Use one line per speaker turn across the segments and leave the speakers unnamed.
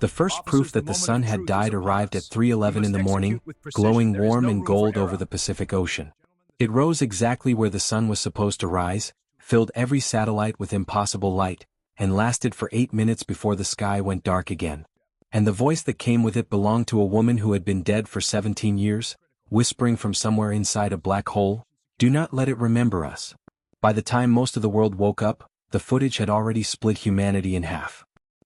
The first proof that the sun had died arrived at 3:11 in the morning, glowing warm and gold over the Pacific Ocean. It rose exactly where the sun was supposed to rise, filled every satellite with impossible light, and lasted for 8 minutes before the sky went dark again. And the voice that came with it belonged to a woman who had been dead for 17 years, whispering from somewhere inside a black hole, "Do not let it remember us." By the time most of the world woke up, the footage had already split humanity in half.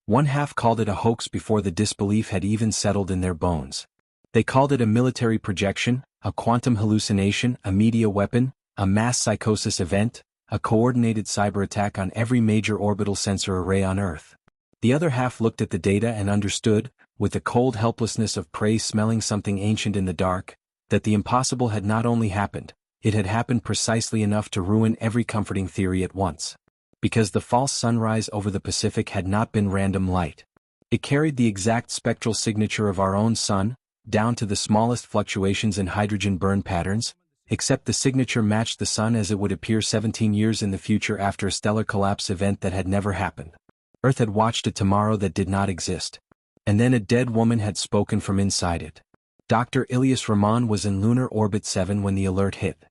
One half called it a hoax before the disbelief had even settled in their bones. They called it a military projection, a quantum hallucination, a media weapon, a mass psychosis event, a coordinated cyber attack on every major orbital sensor array on Earth. The other half looked at the data and understood, with the cold helplessness of prey smelling something ancient in the dark, that the impossible had not only happened, it had happened precisely enough to ruin every comforting theory at once. Because the false sunrise over the Pacific had not been random light. It carried the exact spectral signature of our own sun, down to the smallest fluctuations in hydrogen burn patterns, except the signature matched the sun as it would appear 17 years in the future after a stellar collapse event that had never happened. Earth had watched a tomorrow that did not exist. And then a dead woman had spoken from inside it. Dr. Ilyas Rahman was in lunar orbit 7 when the alert hit.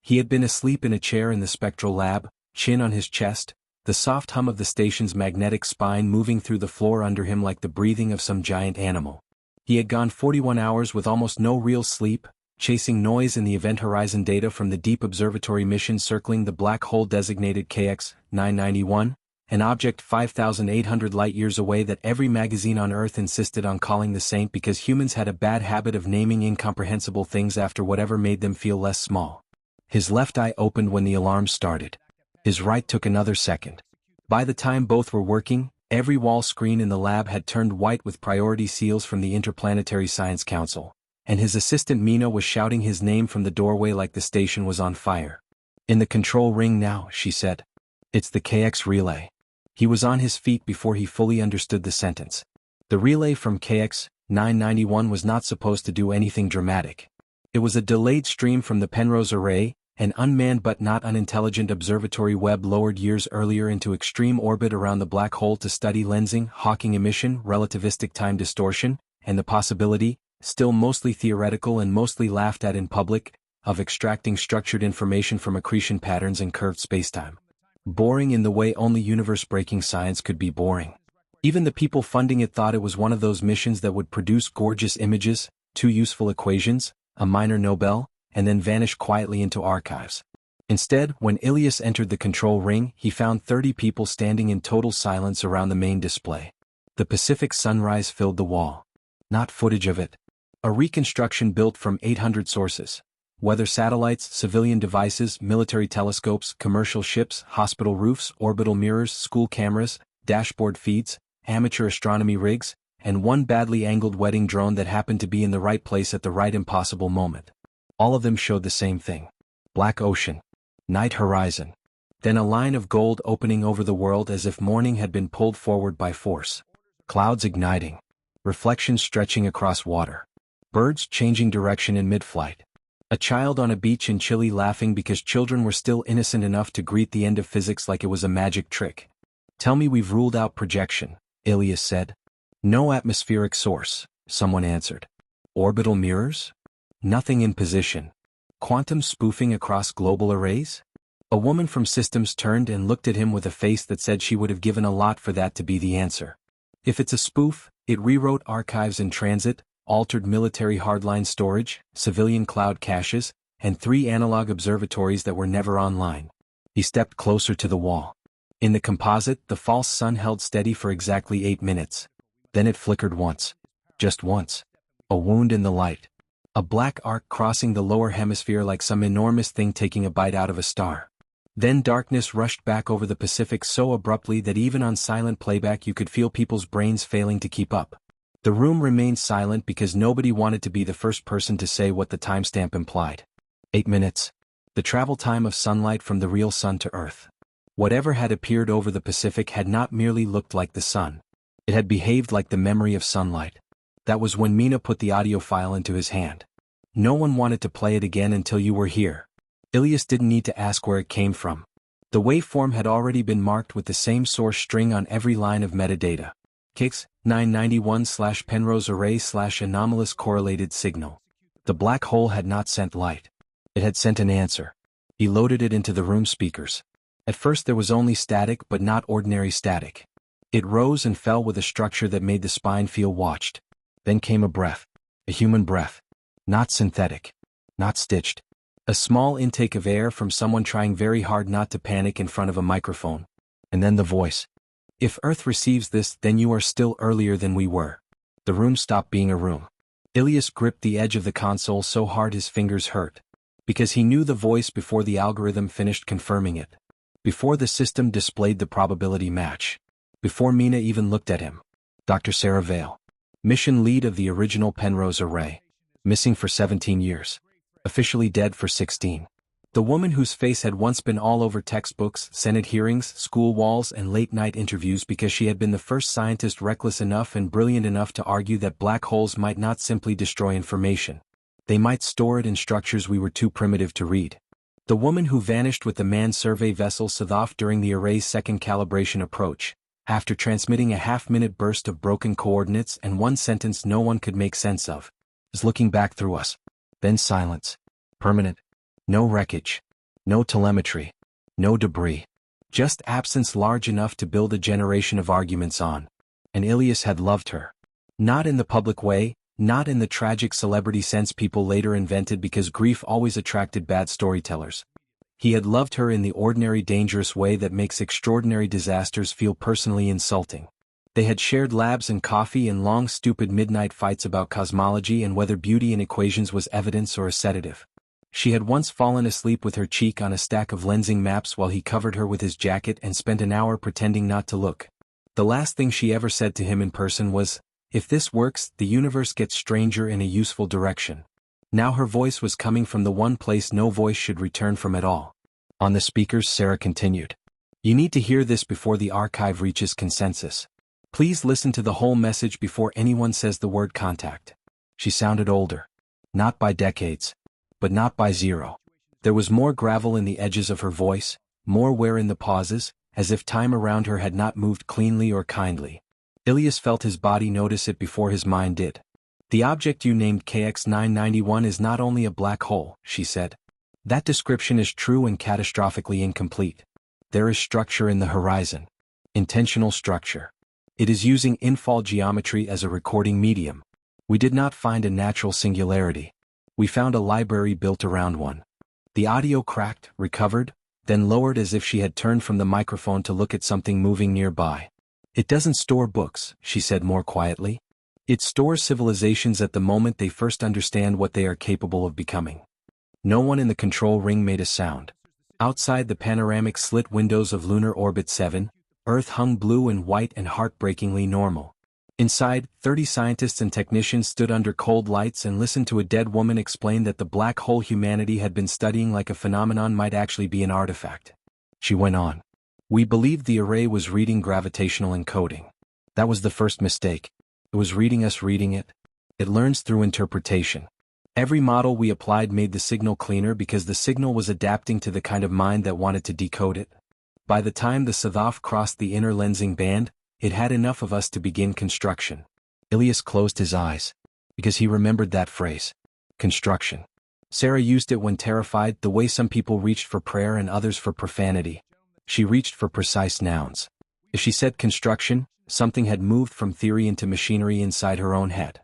He had been asleep in a chair in the spectral lab, chin on his chest, the soft hum of the station's magnetic spine moving through the floor under him like the breathing of some giant animal. He had gone 41 hours with almost no real sleep, chasing noise in the event horizon data from the deep observatory mission circling the black hole designated KX 991, an object 5,800 light-years away that every magazine on Earth insisted on calling the saint because humans had a bad habit of naming incomprehensible things after whatever made them feel less small. His left eye opened when the alarm started. His right took another second. By the time both were working, every wall screen in the lab had turned white with priority seals from the Interplanetary Science Council, and his assistant Mina was shouting his name from the doorway like the station was on fire. "In the control ring now," she said. "It's the KX relay." He was on his feet before he fully understood the sentence. The relay from KX 991 was not supposed to do anything dramatic. It was a delayed stream from the Penrose Array, an unmanned but not unintelligent observatory Webb lowered years earlier into extreme orbit around the black hole to study lensing, Hawking emission, relativistic time distortion, and the possibility, still mostly theoretical and mostly laughed at in public, of extracting structured information from accretion patterns and curved spacetime. Boring in the way only universe-breaking science could be boring. Even the people funding it thought it was one of those missions that would produce gorgeous images, 2 useful equations, a minor Nobel, and then vanish quietly into archives. Instead, when Ilyas entered the control ring, he found 30 people standing in total silence around the main display. The Pacific sunrise filled the wall. Not footage of it. A reconstruction built from 800 sources. Weather satellites, civilian devices, military telescopes, commercial ships, hospital roofs, orbital mirrors, school cameras, dashboard feeds, amateur astronomy rigs, and one badly angled wedding drone that happened to be in the right place at the right impossible moment. All of them showed the same thing. Black ocean. Night horizon. Then a line of gold opening over the world as if morning had been pulled forward by force. Clouds igniting. Reflections stretching across water. Birds changing direction in mid-flight. A child on a beach in Chile laughing because children were still innocent enough to greet the end of physics like it was a magic trick. "Tell me we've ruled out projection," Ilyas said. "No atmospheric source," someone answered. "Orbital mirrors? Nothing in position. Quantum spoofing across global arrays?" A woman from systems turned and looked at him with a face that said she would have given a lot for that to be the answer. If it's a spoof, it rewrote archives in transit, altered military hardline storage, civilian cloud caches, and 3 analog observatories that were never online. He stepped closer to the wall. In the composite, the false sun held steady for exactly 8 minutes. Then it flickered once. Just once. A wound in the light. A black arc crossing the lower hemisphere like some enormous thing taking a bite out of a star. Then darkness rushed back over the Pacific so abruptly that even on silent playback you could feel people's brains failing to keep up. The room remained silent because nobody wanted to be the first person to say what the timestamp implied. 8 minutes. The travel time of sunlight from the real sun to Earth. Whatever had appeared over the Pacific had not merely looked like the sun. It had behaved like the memory of sunlight. That was when Mina put the audio file into his hand. "No one wanted to play it again until you were here." Ilyas didn't need to ask where it came from. The waveform had already been marked with the same source string on every line of metadata. KX 991/Penrose array/anomalous correlated signal. The black hole had not sent light. It had sent an answer. He loaded it into the room speakers. At first there was only static, but not ordinary static. It rose and fell with a structure that made the spine feel watched. Then came a breath. A human breath. Not synthetic. Not stitched. A small intake of air from someone trying very hard not to panic in front of a microphone. And then the voice. If Earth receives this, then you are still earlier than we were. The room stopped being a room. Ilias gripped the edge of the console so hard his fingers hurt. Because he knew the voice before the algorithm finished confirming it. Before the system displayed the probability match. Before Mina even looked at him. Dr. Sarah Vale. Mission lead of the original Penrose array. Missing for 17 years. Officially dead for 16. The woman whose face had once been all over textbooks, Senate hearings, school walls, and late-night interviews because she had been the first scientist reckless enough and brilliant enough to argue that black holes might not simply destroy information. They might store it in structures we were too primitive to read. The woman who vanished with the manned survey vessel Sci-Fi during the array's second calibration approach, after transmitting a half-minute burst of broken coordinates and one sentence no one could make sense of, is looking back through us. Then silence. Permanent. No wreckage. No telemetry. No debris. Just absence large enough to build a generation of arguments on. And Ilias had loved her. Not in the public way, not in the tragic celebrity sense people later invented because grief always attracted bad storytellers. He had loved her in the ordinary dangerous way that makes extraordinary disasters feel personally insulting. They had shared labs and coffee and long stupid midnight fights about cosmology and whether beauty in equations was evidence or a sedative. She had once fallen asleep with her cheek on a stack of lensing maps while he covered her with his jacket and spent an hour pretending not to look. The last thing she ever said to him in person was, "If this works, the universe gets stranger in a useful direction." Now her voice was coming from the one place no voice should return from at all. On the speakers, Sarah continued. "You need to hear this before the archive reaches consensus. Please listen to the whole message before anyone says the word contact." She sounded older. Not by decades. But not by zero. There was more gravel in the edges of her voice, more wear in the pauses, as if time around her had not moved cleanly or kindly. Ilias felt his body notice it before his mind did. "The object you named KX-991 is not only a black hole," she said. "That description is true and catastrophically incomplete. There is structure in the horizon. Intentional structure. It is using infall geometry as a recording medium. We did not find a natural singularity. We found a library built around one." The audio cracked, recovered, then lowered as if she had turned from the microphone to look at something moving nearby. "It doesn't store books," she said more quietly. "It stores civilizations at the moment they first understand what they are capable of becoming." No one in the control ring made a sound. Outside the panoramic slit windows of Lunar Orbit 7, Earth hung blue and white and heartbreakingly normal. Inside, 30 scientists and technicians stood under cold lights and listened to a dead woman explain that the black hole humanity had been studying like a phenomenon might actually be an artifact. She went on. "We believed the array was reading gravitational encoding. That was the first mistake. It was reading us reading it. It learns through interpretation. Every model we applied made the signal cleaner because the signal was adapting to the kind of mind that wanted to decode it. By the time the Sci-Fi crossed the inner lensing band, it had enough of us to begin construction." Ilias closed his eyes. Because he remembered that phrase. Construction. Sarah used it when terrified, the way some people reached for prayer and others for profanity. She reached for precise nouns. If she said construction, something had moved from theory into machinery inside her own head.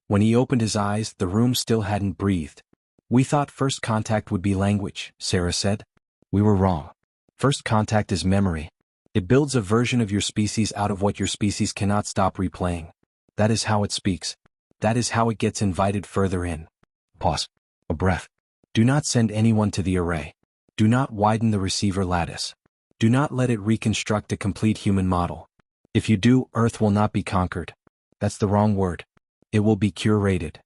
When he opened his eyes, the room still hadn't breathed. "We thought first contact would be language," Sarah said. "We were wrong. First contact is memory. It builds a version of your species out of what your species cannot stop replaying. That is how it speaks. That is how it gets invited further in." Pause. A breath. "Do not send anyone to the array. Do not widen the receiver lattice. Do not let it reconstruct a complete human model. If you do, Earth will not be conquered. That's the wrong word. It will be curated."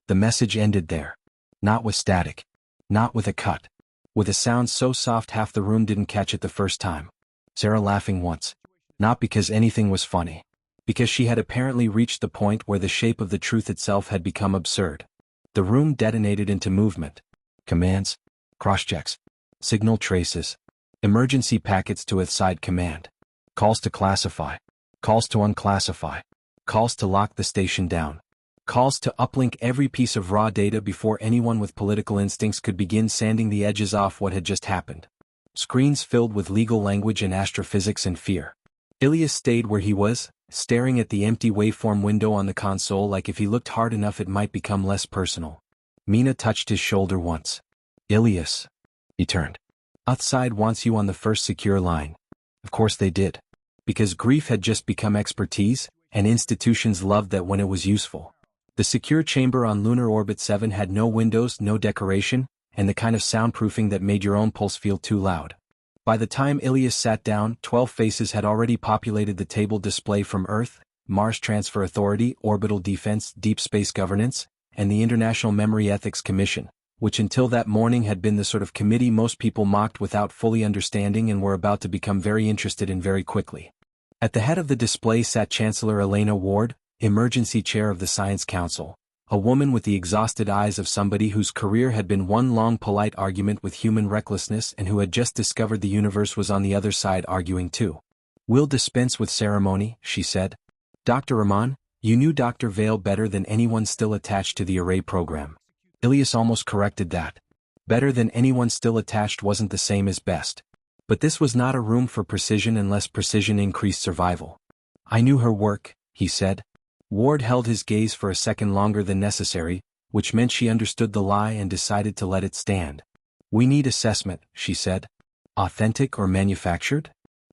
The message ended there. Not with static. Not with a cut. With a sound so soft half the room didn't catch it the first time. Sarah laughing once. Not because anything was funny. Because she had apparently reached the point where the shape of the truth itself had become absurd. The room detonated into movement. Commands. Crosschecks. Signal traces. Emergency packets to a side command. Calls to classify. Calls to unclassify. Calls to lock the station down. Calls to uplink every piece of raw data before anyone with political instincts could begin sanding the edges off what had just happened. Screens filled with legal language and astrophysics and fear. Ilias stayed where he was, staring at the empty waveform window on the console like if he looked hard enough it might become less personal. Mina touched his shoulder once. Ilias. He turned. Outside wants you on the first secure line. Of course they did. Because grief had just become expertise, and institutions loved that when it was useful. The secure chamber on Lunar Orbit 7 had no windows, no decoration, and the kind of soundproofing that made your own pulse feel too loud. By the time Ilias sat down, 12 faces had already populated the table display from Earth, Mars Transfer Authority, Orbital Defense, Deep Space Governance, and the International Memory Ethics Commission, which until that morning had been the sort of committee most people mocked without fully understanding and were about to become very interested in very quickly. At the head of the display sat Chancellor Elena Ward, Emergency Chair of the Science Council, a woman with the exhausted eyes of somebody whose career had been one long polite argument with human recklessness and who had just discovered the universe was on the other side arguing too. "We'll dispense with ceremony," she said. "Dr. Rahman, you knew Dr. Vale better than anyone still attached to the array program." Ilias almost corrected that. Better than anyone still attached wasn't the same as best. But this was not a room for precision unless precision increased survival. "I knew her work," he said. Ward held his gaze for a second longer than necessary, which meant she understood the lie and decided to let it stand. "We need assessment," she said. "Authentic or manufactured?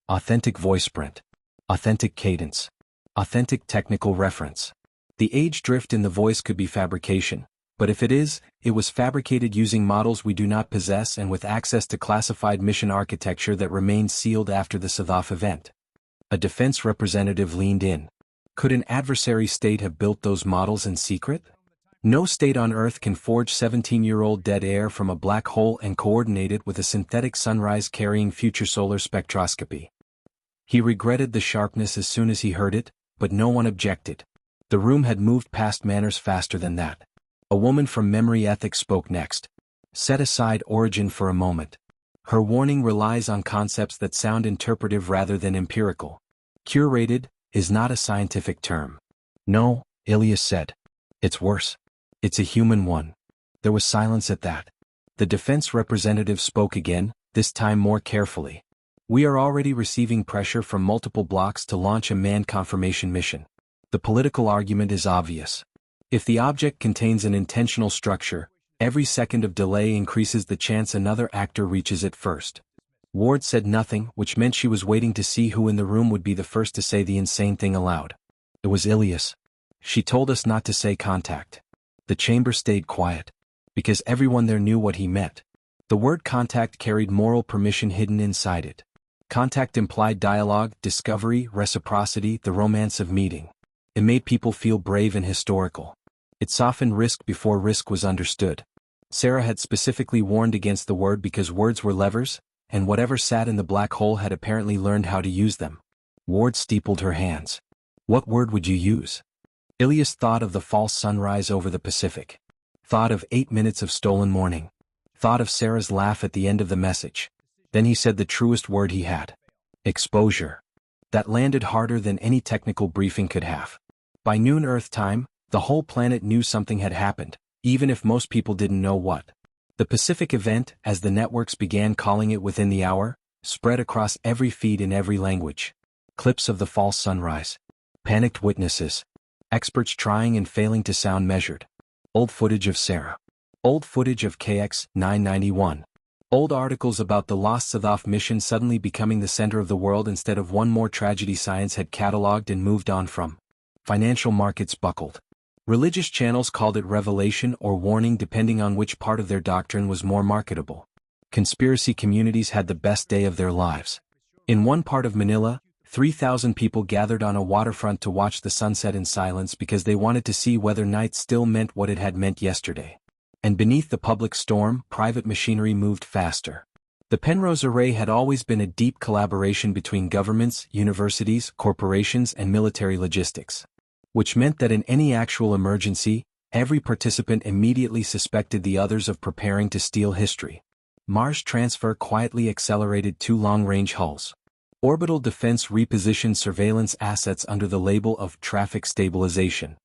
Authentic voice print. Authentic cadence. Authentic technical reference." The age drift in the voice could be fabrication, but if it is, it was fabricated using models we do not possess and with access to classified mission architecture that remained sealed after the Savath event. A defense representative leaned in. Could an adversary state have built those models in secret? No state on Earth can forge 17-year-old dead air from a black hole and coordinate it with a synthetic sunrise carrying future solar spectroscopy. He regretted the sharpness as soon as he heard it, but no one objected. The room had moved past manners faster than that. A woman from Memory Ethics spoke next. "Set aside origin for a moment. Her warning relies on concepts that sound interpretive rather than empirical. Curated is not a scientific term." "No," Ilias said. "It's worse. It's a human one." There was silence at that. The defense representative spoke again, this time more carefully. "We are already receiving pressure from multiple blocks to launch a manned confirmation mission. The political argument is obvious. If the object contains an intentional structure, every second of delay increases the chance another actor reaches it first." Ward said nothing, which meant she was waiting to see who in the room would be the first to say the insane thing aloud. It was Ilias. "She told us not to say contact." The chamber stayed quiet. Because everyone there knew what he meant. The word contact carried moral permission hidden inside it. Contact implied dialogue, discovery, reciprocity, the romance of meeting. It made people feel brave and historical. It softened risk before risk was understood. Sarah had specifically warned against the word because words were levers, and whatever sat in the black hole had apparently learned how to use them. Ward steepled her hands. "What word would you use?" Ilias thought of the false sunrise over the Pacific. Thought of 8 minutes of stolen morning. Thought of Sarah's laugh at the end of the message. Then he said the truest word he had. "Exposure." That landed harder than any technical briefing could have. By noon Earth time, the whole planet knew something had happened, even if most people didn't know what. The Pacific event, as the networks began calling it within the hour, spread across every feed in every language. Clips of the false sunrise. Panicked witnesses. Experts trying and failing to sound measured. Old footage of Sarah. Old footage of KX 991. Old articles about the lost Savath mission suddenly becoming the center of the world instead of one more tragedy science had cataloged and moved on from. Financial markets buckled. Religious channels called it revelation or warning depending on which part of their doctrine was more marketable. Conspiracy communities had the best day of their lives. In one part of Manila, 3,000 people gathered on a waterfront to watch the sunset in silence because they wanted to see whether night still meant what it had meant yesterday. And beneath the public storm, private machinery moved faster. The Penrose Array had always been a deep collaboration between governments, universities, corporations, and military logistics. Which meant that in any actual emergency, every participant immediately suspected the others of preparing to steal history. Mars transfer quietly accelerated 2 long-range hulls. Orbital Defense repositioned surveillance assets under the label of traffic stabilization.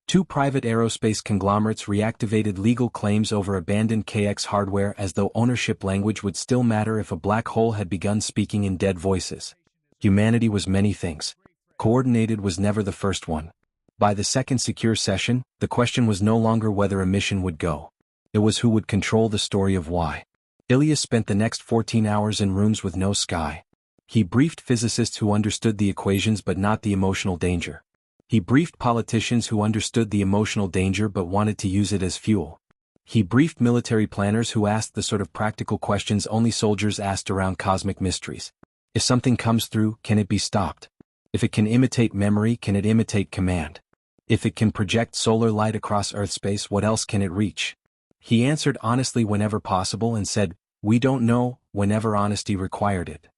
2 private aerospace conglomerates reactivated legal claims over abandoned KX hardware as though ownership language would still matter if a black hole had begun speaking in dead voices. Humanity was many things. Coordinated was never the first one. By the second secure session, the question was no longer whether a mission would go. It was who would control the story of why. Ilias spent the next 14 hours in rooms with no sky. He briefed physicists who understood the equations but not the emotional danger. He briefed politicians who understood the emotional danger but wanted to use it as fuel. He briefed military planners who asked the sort of practical questions only soldiers asked around cosmic mysteries. If something comes through, can it be stopped? If it can imitate memory, can it imitate command? If it can project solar light across Earth space, what else can it reach? He answered honestly whenever possible and said, "We don't know," whenever honesty required it.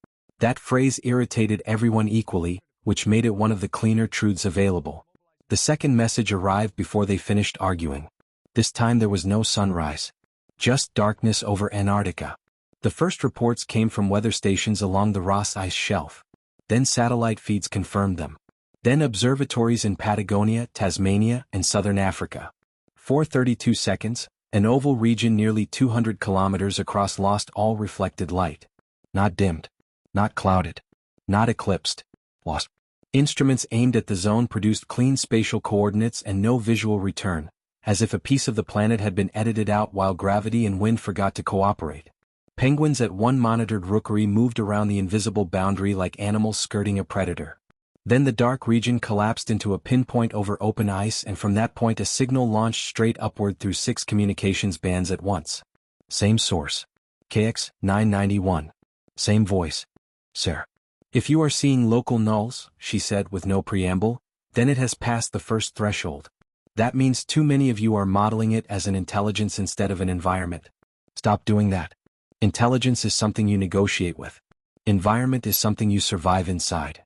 That phrase irritated everyone equally, which made it one of the cleaner truths available. The second message arrived before they finished arguing. This time there was no sunrise. Just darkness over Antarctica. The first reports came from weather stations along the Ross Ice Shelf. Then satellite feeds confirmed them. Then observatories in Patagonia, Tasmania, and southern Africa. 4:32 seconds, an oval region nearly 200 kilometers across lost all reflected light. Not dimmed. Not clouded. Not eclipsed. Lost. Instruments aimed at the zone produced clean spatial coordinates and no visual return, as if a piece of the planet had been edited out while gravity and wind forgot to cooperate. Penguins at one monitored rookery moved around the invisible boundary like animals skirting a predator. Then the dark region collapsed into a pinpoint over open ice, and from that point a signal launched straight upward through 6 communications bands at once. Same source. KX 991. Same voice. Sir. If you are seeing local nulls, she said with no preamble, then it has passed the first threshold. That means too many of you are modeling it as an intelligence instead of an environment. Stop doing that. Intelligence is something you negotiate with. Environment is something you survive inside.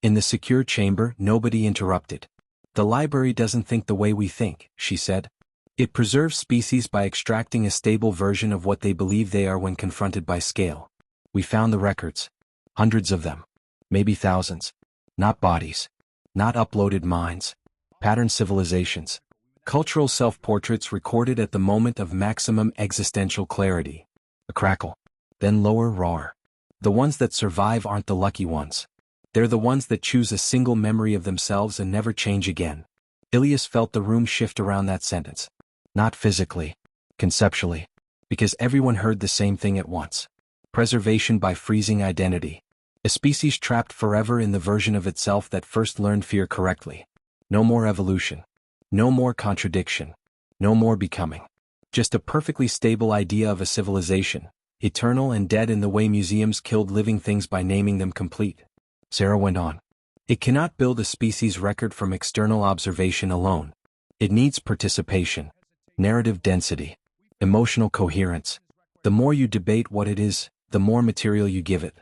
In the secure chamber, nobody interrupted. The library doesn't think the way we think, she said. It preserves species by extracting a stable version of what they believe they are when confronted by scale. We found the records. Hundreds of them. Maybe thousands. Not bodies. Not uploaded minds. Patterned civilizations. Cultural self-portraits recorded at the moment of maximum existential clarity. A crackle. Then lower roar. The ones that survive aren't the lucky ones. They're the ones that choose a single memory of themselves and never change again. Ilias felt the room shift around that sentence. Not physically. Conceptually. Because everyone heard the same thing at once. Preservation by freezing identity. A species trapped forever in the version of itself that first learned fear correctly. No more evolution. No more contradiction. No more becoming. Just a perfectly stable idea of a civilization, eternal and dead in the way museums killed living things by naming them complete. Sarah went on. It cannot build a species record from external observation alone. It needs participation, narrative density, emotional coherence. The more you debate what it is, the more material you give it.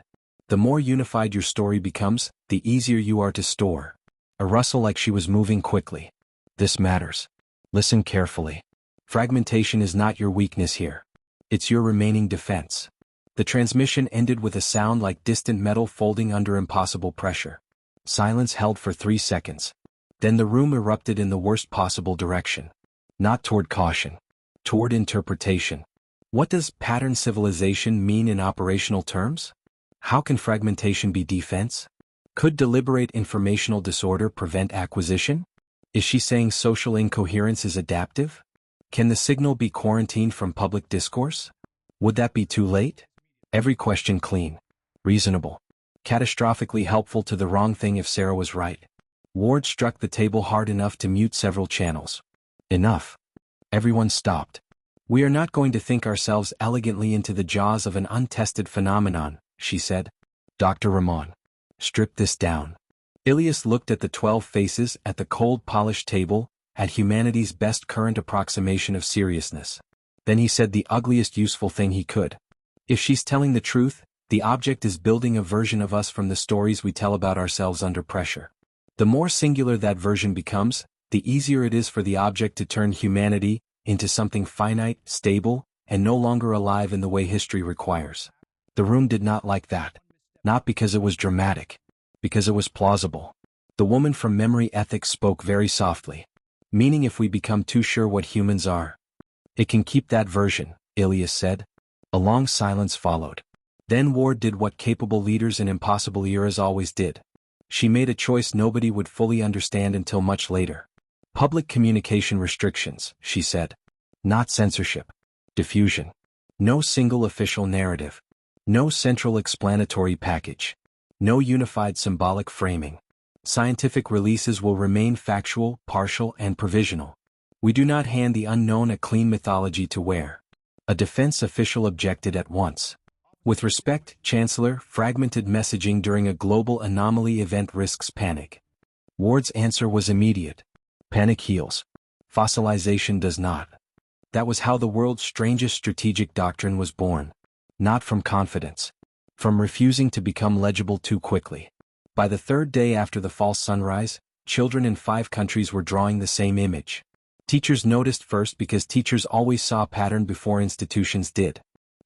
The more unified your story becomes, the easier you are to store. A rustle like she was moving quickly. This matters. Listen carefully. Fragmentation is not your weakness here. It's your remaining defense. The transmission ended with a sound like distant metal folding under impossible pressure. Silence held for 3 seconds. Then the room erupted in the worst possible direction. Not toward caution. Toward interpretation. What does pattern civilization mean in operational terms? How can fragmentation be defense? Could deliberate informational disorder prevent acquisition? Is she saying social incoherence is adaptive? Can the signal be quarantined from public discourse? Would that be too late? Every question clean, reasonable, catastrophically helpful to the wrong thing if Sarah was right. Ward struck the table hard enough to mute several channels. Enough. Everyone stopped. We are not going to think ourselves elegantly into the jaws of an untested phenomenon, she said. Dr. Ramon. Strip this down. Ilias looked at the 12 faces at the cold polished table, at humanity's best current approximation of seriousness. Then he said the ugliest useful thing he could. If she's telling the truth, the object is building a version of us from the stories we tell about ourselves under pressure. The more singular that version becomes, the easier it is for the object to turn humanity into something finite, stable, and no longer alive in the way history requires. The room did not like that. Not because it was dramatic. Because it was plausible. The woman from Memory Ethics spoke very softly. Meaning if we become too sure what humans are. It can keep that version, Ilias said. A long silence followed. Then Ward did what capable leaders in impossible eras always did. She made a choice nobody would fully understand until much later. Public communication restrictions, she said. Not censorship. Diffusion. No single official narrative. No central explanatory package. No unified symbolic framing. Scientific releases will remain factual, partial, and provisional. We do not hand the unknown a clean mythology to wear. A defense official objected at once. With respect, Chancellor, fragmented messaging during a global anomaly event risks panic. Ward's answer was immediate. Panic heals. Fossilization does not. That was how the world's strangest strategic doctrine was born. Not from confidence. From refusing to become legible too quickly. By the third day after the false sunrise, children in 5 countries were drawing the same image. Teachers noticed first because teachers always saw a pattern before institutions did.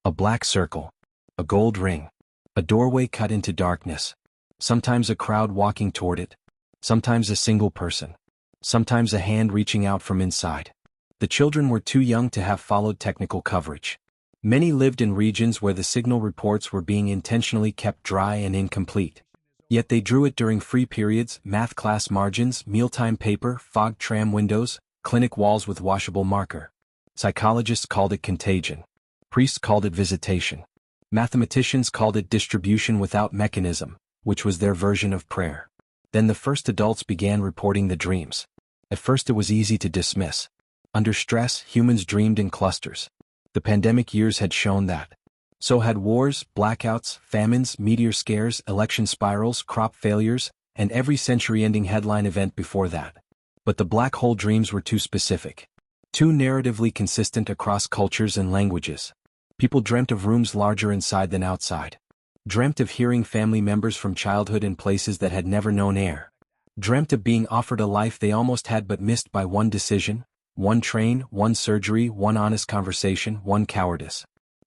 A black circle. A gold ring. A doorway cut into darkness. Sometimes a crowd walking toward it. Sometimes a single person. Sometimes a hand reaching out from inside. The children were too young to have followed technical coverage. Many lived in regions where the signal reports were being intentionally kept dry and incomplete. Yet they drew it during free periods, math class margins, mealtime paper, fogged tram windows, clinic walls with washable marker. Psychologists called it contagion. Priests called it visitation. Mathematicians called it distribution without mechanism, which was their version of prayer. Then the first adults began reporting the dreams. At first it was easy to dismiss. Under stress, humans dreamed in clusters. The pandemic years had shown that. So had wars, blackouts, famines, meteor scares, election spirals, crop failures, and every century-ending headline event before that. But the black hole dreams were too specific. Too narratively consistent across cultures and languages. People dreamt of rooms larger inside than outside. Dreamt of hearing family members from childhood in places that had never known air. Dreamt of being offered a life they almost had but missed by one decision, one train, one surgery, one honest conversation, one cowardice.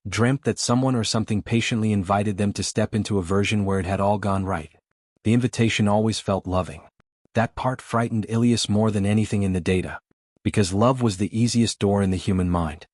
Dreamt that someone or something patiently invited them to step into a version where it had all gone right. The invitation always felt loving. That part frightened Ilias more than anything in the data. Because love was the easiest door in the human mind.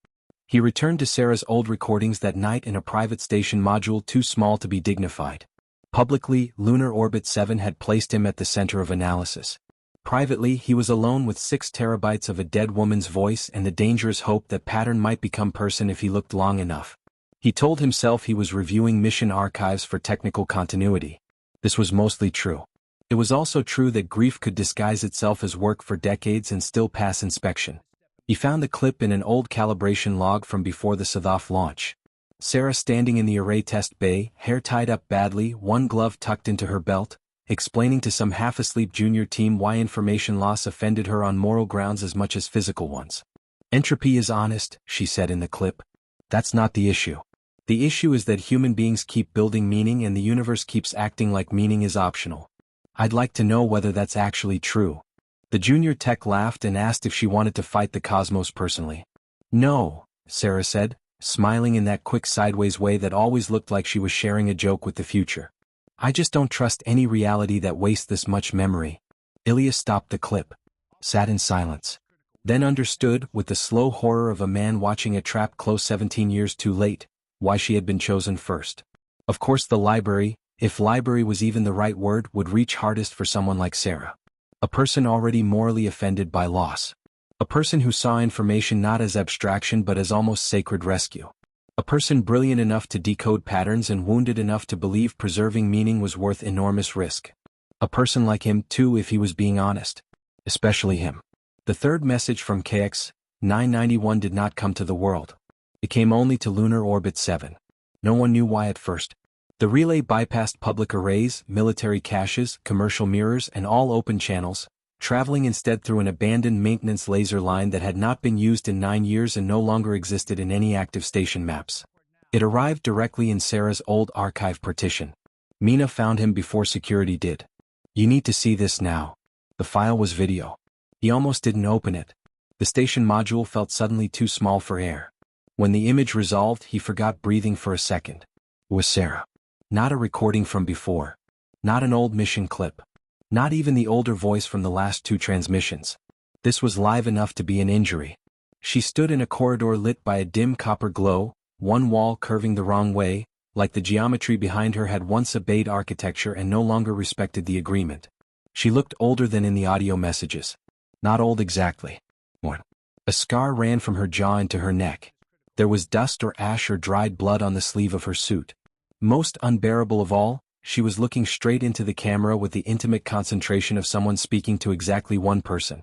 He returned to Sarah's old recordings that night in a private station module too small to be dignified. Publicly, Lunar Orbit 7 had placed him at the center of analysis. Privately, he was alone with 6 terabytes of a dead woman's voice and the dangerous hope that pattern might become person if he looked long enough. He told himself he was reviewing mission archives for technical continuity. This was mostly true. It was also true that grief could disguise itself as work for decades and still pass inspection. He found the clip in an old calibration log from before the Sathoth launch. Sarah standing in the array test bay, hair tied up badly, one glove tucked into her belt, explaining to some half-asleep junior team why information loss offended her on moral grounds as much as physical ones. Entropy is honest, she said in the clip. That's not the issue. The issue is that human beings keep building meaning and the universe keeps acting like meaning is optional. I'd like to know whether that's actually true. The junior tech laughed and asked if she wanted to fight the cosmos personally. No, Sarah said, smiling in that quick sideways way that always looked like she was sharing a joke with the future. I just don't trust any reality that wastes this much memory. Ilias stopped the clip. Sat in silence. Then understood, with the slow horror of a man watching a trap close 17 years too late, why she had been chosen first. Of course the library, if library was even the right word, would reach hardest for someone like Sarah. A person already morally offended by loss. A person who saw information not as abstraction but as almost sacred rescue. A person brilliant enough to decode patterns and wounded enough to believe preserving meaning was worth enormous risk. A person like him too if he was being honest. Especially him. The third message from KX 991 did not come to the world. It came only to Lunar Orbit 7. No one knew why at first. The relay bypassed public arrays, military caches, commercial mirrors, and all open channels, traveling instead through an abandoned maintenance laser line that had not been used in 9 years and no longer existed in any active station maps. It arrived directly in Sarah's old archive partition. Mina found him before security did. You need to see this now. The file was video. He almost didn't open it. The station module felt suddenly too small for air. When the image resolved, he forgot breathing for a second. It was Sarah. Not a recording from before. Not an old mission clip. Not even the older voice from the last 2 transmissions. This was live enough to be an injury. She stood in a corridor lit by a dim copper glow, one wall curving the wrong way, like the geometry behind her had once obeyed architecture and no longer respected the agreement. She looked older than in the audio messages. Not old exactly. A scar ran from her jaw into her neck. There was dust or ash or dried blood on the sleeve of her suit. Most unbearable of all, she was looking straight into the camera with the intimate concentration of someone speaking to exactly one person.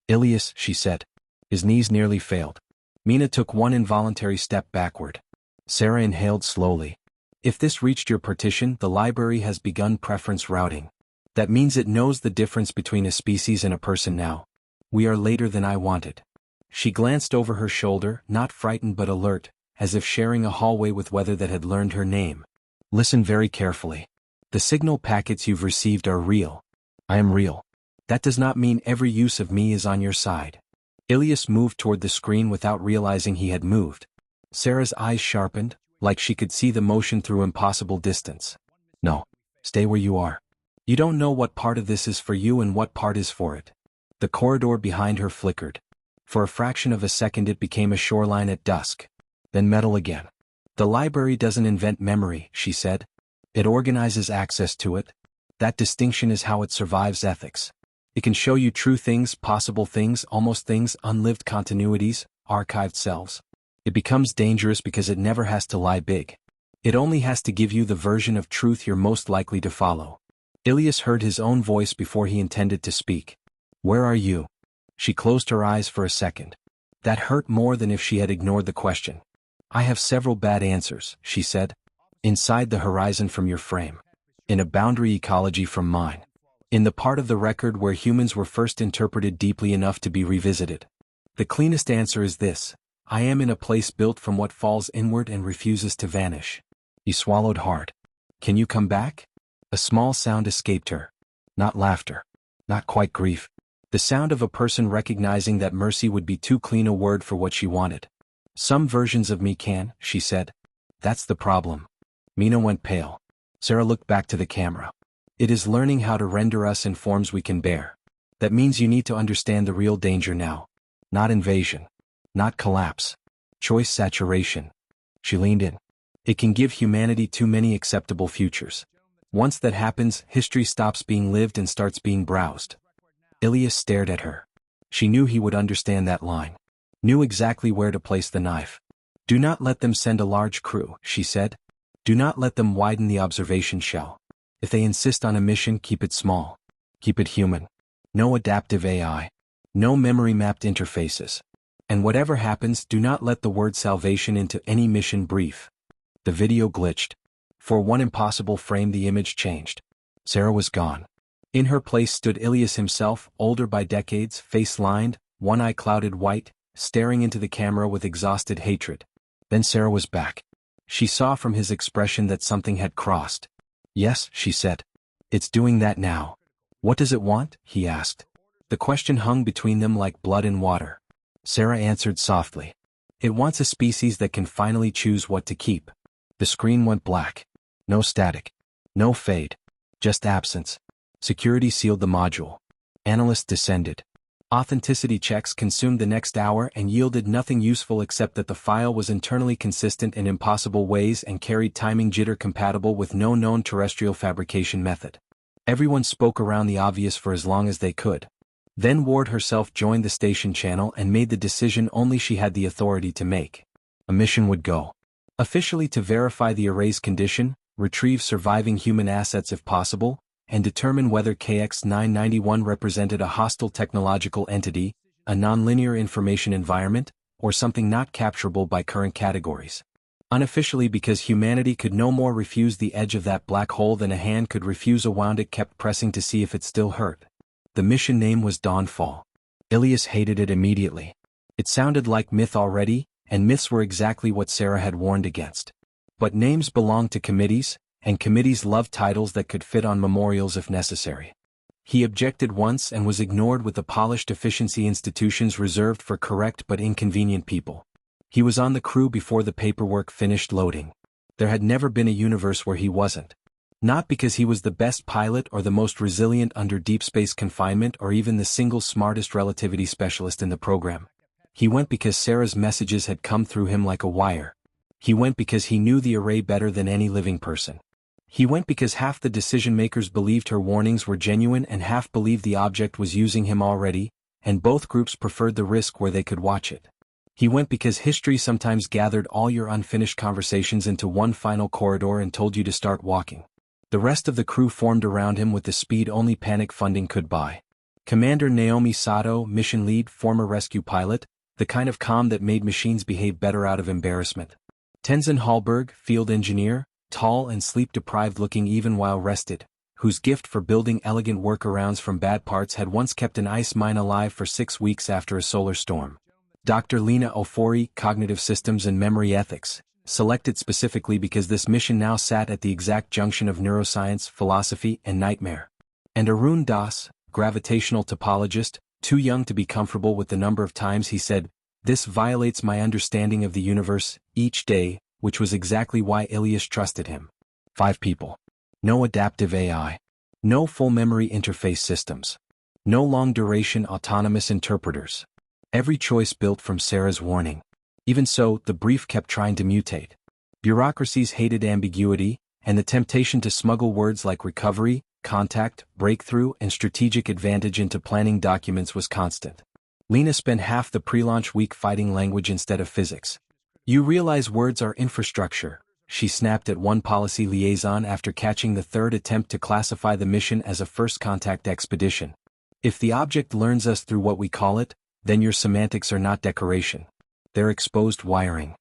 "Ilias," she said. His knees nearly failed. Mina took one involuntary step backward. Sarah inhaled slowly. "If this reached your partition, the library has begun preference routing. That means it knows the difference between a species and a person now. We are later than I wanted." She glanced over her shoulder, not frightened but alert, as if sharing a hallway with weather that had learned her name. "Listen very carefully. The signal packets you've received are real. I am real. That does not mean every use of me is on your side." Ilias moved toward the screen without realizing he had moved. Sarah's eyes sharpened, like she could see the motion through impossible distance. "No. Stay where you are. You don't know what part of this is for you and what part is for it." The corridor behind her flickered. For a fraction of a second it became a shoreline at dusk. Then metal again. "The library doesn't invent memory," she said. "It organizes access to it. That distinction is how it survives ethics. It can show you true things, possible things, almost things, unlived continuities, archived selves. It becomes dangerous because it never has to lie big. It only has to give you the version of truth you're most likely to follow." Ilias heard his own voice before he intended to speak. "Where are you?" She closed her eyes for a second. That hurt more than if she had ignored the question. "I have several bad answers," she said. "Inside the horizon from your frame. In a boundary ecology from mine. In the part of the record where humans were first interpreted deeply enough to be revisited. The cleanest answer is this: I am in a place built from what falls inward and refuses to vanish." He swallowed hard. "Can you come back?" A small sound escaped her. Not laughter. Not quite grief. The sound of a person recognizing that mercy would be too clean a word for what she wanted. "Some versions of me can," she said. "That's the problem." Mina went pale. Sarah looked back to the camera. "It is learning how to render us in forms we can bear. That means you need to understand the real danger now. Not invasion. Not collapse. Choice saturation." She leaned in. "It can give humanity too many acceptable futures. Once that happens, history stops being lived and starts being browsed." Ilias stared at her. She knew he would understand that line. Knew exactly where to place the knife. "Do not let them send a large crew," she said. "Do not let them widen the observation shell. If they insist on a mission, keep it small. Keep it human. No adaptive AI. No memory-mapped interfaces. And whatever happens, do not let the word salvation into any mission brief." The video glitched. For one impossible frame the image changed. Sarah was gone. In her place stood Ilias himself, older by decades, face lined, one eye clouded white, staring into the camera with exhausted hatred. Then Sarah was back. She saw from his expression that something had crossed. "Yes," she said. "It's doing that now." "What does it want?" he asked. The question hung between them like blood and water. Sarah answered softly. "It wants a species that can finally choose what to keep." The screen went black. No static. No fade. Just absence. Security sealed the module. Analysts descended. Authenticity checks consumed the next hour and yielded nothing useful except that the file was internally consistent in impossible ways and carried timing jitter compatible with no known terrestrial fabrication method. Everyone spoke around the obvious for as long as they could. Then Ward herself joined the station channel and made the decision only she had the authority to make. A mission would go. Officially to verify the array's condition, retrieve surviving human assets if possible, and determine whether KX-991 represented a hostile technological entity, a nonlinear information environment, or something not capturable by current categories. Unofficially because humanity could no more refuse the edge of that black hole than a hand could refuse a wound it kept pressing to see if it still hurt. The mission name was Dawnfall. Ilias hated it immediately. It sounded like myth already, and myths were exactly what Sarah had warned against. But names belonged to committees, and committees loved titles that could fit on memorials if necessary. He objected once and was ignored with the polished efficiency institutions reserved for correct but inconvenient people. He was on the crew before the paperwork finished loading. There had never been a universe where he wasn't. Not because he was the best pilot or the most resilient under deep space confinement or even the single smartest relativity specialist in the program. He went because Sarah's messages had come through him like a wire. He went because he knew the array better than any living person. He went because half the decision-makers believed her warnings were genuine and half believed the object was using him already, and both groups preferred the risk where they could watch it. He went because history sometimes gathered all your unfinished conversations into one final corridor and told you to start walking. The rest of the crew formed around him with the speed only panic funding could buy. Commander Naomi Sato, mission lead, former rescue pilot, the kind of calm that made machines behave better out of embarrassment. Tenzin Hallberg, field engineer, tall and sleep-deprived looking even while rested, whose gift for building elegant workarounds from bad parts had once kept an ice mine alive for 6 weeks after a solar storm. Dr. Lena Ofori, cognitive systems and memory ethics, selected specifically because this mission now sat at the exact junction of neuroscience, philosophy, and nightmare. And Arun Das, gravitational topologist, too young to be comfortable with the number of times he said, "This violates my understanding of the universe," each day, which was exactly why Ilias trusted him. 5 people. No adaptive AI. No full memory interface systems. No long-duration autonomous interpreters. Every choice built from Sarah's warning. Even so, the brief kept trying to mutate. Bureaucracies hated ambiguity, and the temptation to smuggle words like recovery, contact, breakthrough, and strategic advantage into planning documents was constant. Lena spent half the pre-launch week fighting language instead of physics. "You realize words are infrastructure," she snapped at one policy liaison after catching the third attempt to classify the mission as a first-contact expedition. "If the object learns us through what we call it, then your semantics are not decoration. They're exposed wiring."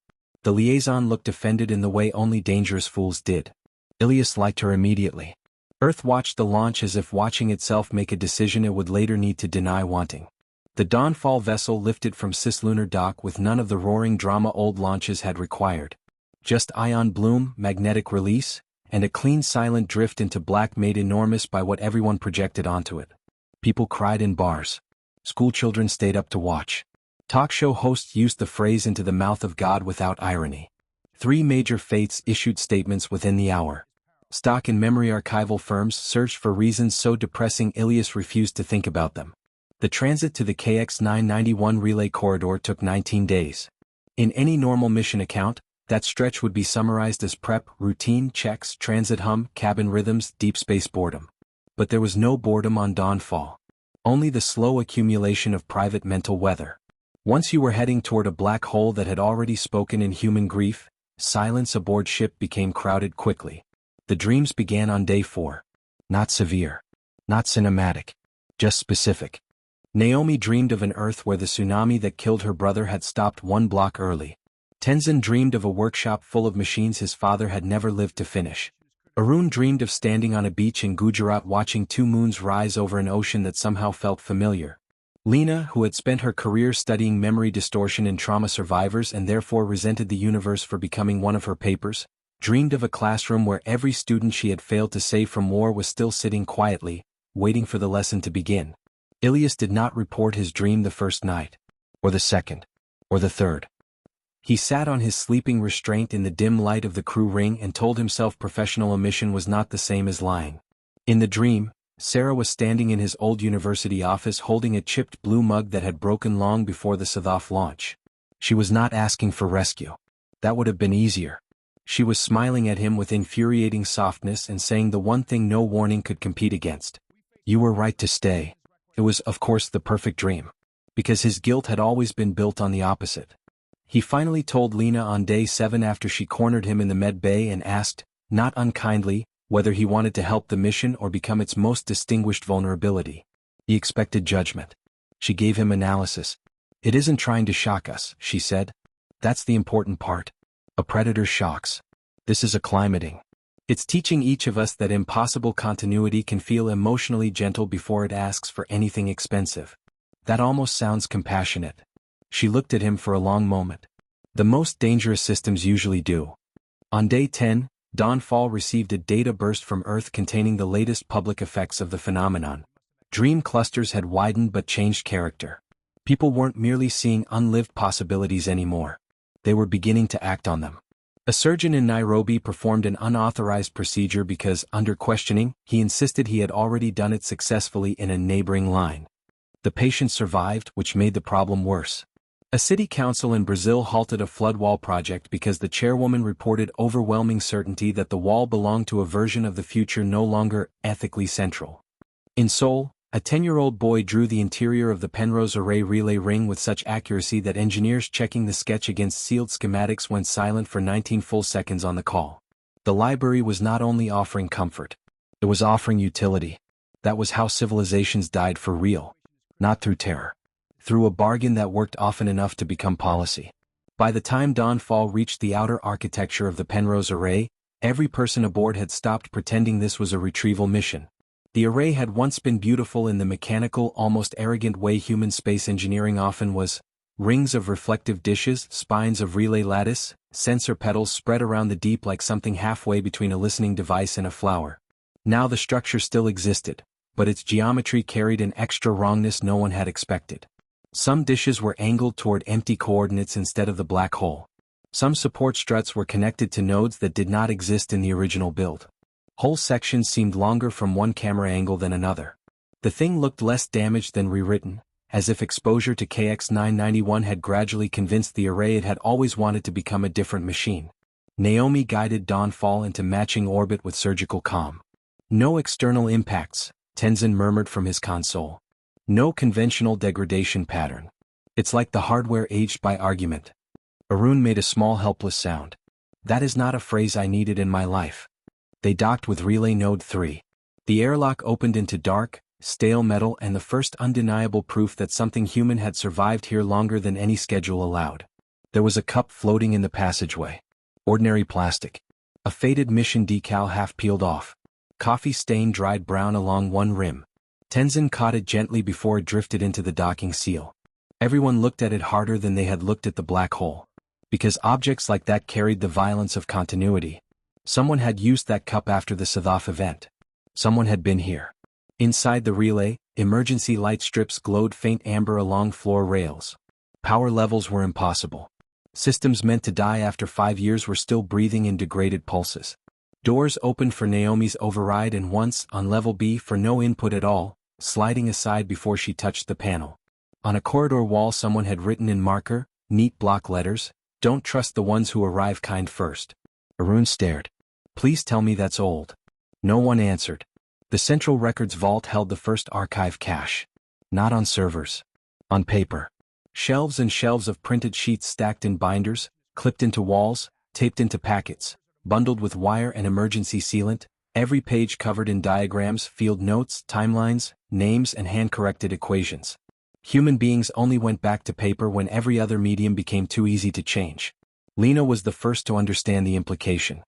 The liaison looked offended in the way only dangerous fools did. Ilias liked her immediately. Earth watched the launch as if watching itself make a decision it would later need to deny wanting. The Dawnfall vessel lifted from cislunar dock with none of the roaring drama old launches had required. Just ion bloom, magnetic release, and a clean silent drift into black made enormous by what everyone projected onto it. People cried in bars. Schoolchildren stayed up to watch. Talk show hosts used the phrase "into the mouth of God" without irony. 3 major faiths issued statements within the hour. Stock and memory archival firms searched for reasons so depressing Ilias refused to think about them. The transit to the KX-991 relay corridor took 19 days. In any normal mission account, that stretch would be summarized as prep, routine checks, transit hum, cabin rhythms, deep space boredom. But there was no boredom on Dawnfall. Only the slow accumulation of private mental weather. Once you were heading toward a black hole that had already spoken in human grief, silence aboard ship became crowded quickly. The dreams began on day 4. Not severe. Not cinematic. Just specific. Naomi dreamed of an Earth where the tsunami that killed her brother had stopped 1 block early. Tenzin dreamed of a workshop full of machines his father had never lived to finish. Arun dreamed of standing on a beach in Gujarat watching 2 moons rise over an ocean that somehow felt familiar. Lena, who had spent her career studying memory distortion in trauma survivors and therefore resented the universe for becoming one of her papers, dreamed of a classroom where every student she had failed to save from war was still sitting quietly, waiting for the lesson to begin. Ilias did not report his dream the first night, or the second, or the third. He sat on his sleeping restraint in the dim light of the crew ring and told himself professional omission was not the same as lying. In the dream, Sarah was standing in his old university office holding a chipped blue mug that had broken long before the Sadaf launch. She was not asking for rescue. That would have been easier. She was smiling at him with infuriating softness and saying the one thing no warning could compete against. "You were right to stay." It was, of course, the perfect dream. Because his guilt had always been built on the opposite. He finally told Lena on day 7 after she cornered him in the med bay and asked, not unkindly, whether he wanted to help the mission or become its most distinguished vulnerability. He expected judgment. She gave him analysis. "It isn't trying to shock us," she said. "That's the important part. A predator shocks. This is acclimating. It's teaching each of us that impossible continuity can feel emotionally gentle before it asks for anything expensive." That almost sounds compassionate. She looked at him for a long moment. The most dangerous systems usually do. On day 10, Dawnfall received a data burst from Earth containing the latest public effects of the phenomenon. Dream clusters had widened but changed character. People weren't merely seeing unlived possibilities anymore. They were beginning to act on them. A surgeon in Nairobi performed an unauthorized procedure because, under questioning, he insisted he had already done it successfully in a neighboring line. The patient survived, which made the problem worse. A city council in Brazil halted a flood wall project because the chairwoman reported overwhelming certainty that the wall belonged to a version of the future no longer ethically central. In Seoul, a 10-year-old boy drew the interior of the Penrose Array relay ring with such accuracy that engineers checking the sketch against sealed schematics went silent for 19 full seconds on the call. The library was not only offering comfort, it was offering utility. That was how civilizations died for real. Not through terror. Through a bargain that worked often enough to become policy. By the time dawnfall reached the outer architecture of the Penrose Array, every person aboard had stopped pretending this was a retrieval mission. The array had once been beautiful in the mechanical, almost arrogant way human space engineering often was. Rings of reflective dishes, spines of relay lattice, sensor petals spread around the deep like something halfway between a listening device and a flower. Now the structure still existed, but its geometry carried an extra wrongness no one had expected. Some dishes were angled toward empty coordinates instead of the black hole. Some support struts were connected to nodes that did not exist in the original build. Whole sections seemed longer from one camera angle than another. The thing looked less damaged than rewritten, as if exposure to KX-991 had gradually convinced the array it had always wanted to become a different machine. Naomi guided Dawnfall into matching orbit with surgical calm. No external impacts, Tenzin murmured from his console. No conventional degradation pattern. It's like the hardware aged by argument. Arun made a small helpless sound. That is not a phrase I needed in my life. They docked with Relay Node 3. The airlock opened into dark, stale metal and the first undeniable proof that something human had survived here longer than any schedule allowed. There was a cup floating in the passageway. Ordinary plastic. A faded mission decal half peeled off. Coffee stain dried brown along one rim. Tenzin caught it gently before it drifted into the docking seal. Everyone looked at it harder than they had looked at the black hole. Because objects like that carried the violence of continuity. Someone had used that cup after the Sathoth event. Someone had been here. Inside the relay, emergency light strips glowed faint amber along floor rails. Power levels were impossible. Systems meant to die after 5 years were still breathing in degraded pulses. Doors opened for Naomi's override and once, on level B for no input at all, sliding aside before she touched the panel. On a corridor wall someone had written in marker, neat block letters, "Don't trust the ones who arrive kind first." Arun stared. Please tell me that's old. No one answered. The Central Records Vault held the first archive cache. Not on servers. On paper. Shelves and shelves of printed sheets stacked in binders, clipped into walls, taped into packets, bundled with wire and emergency sealant, every page covered in diagrams, field notes, timelines, names and hand-corrected equations. Human beings only went back to paper when every other medium became too easy to change. Lena was the first to understand the implication.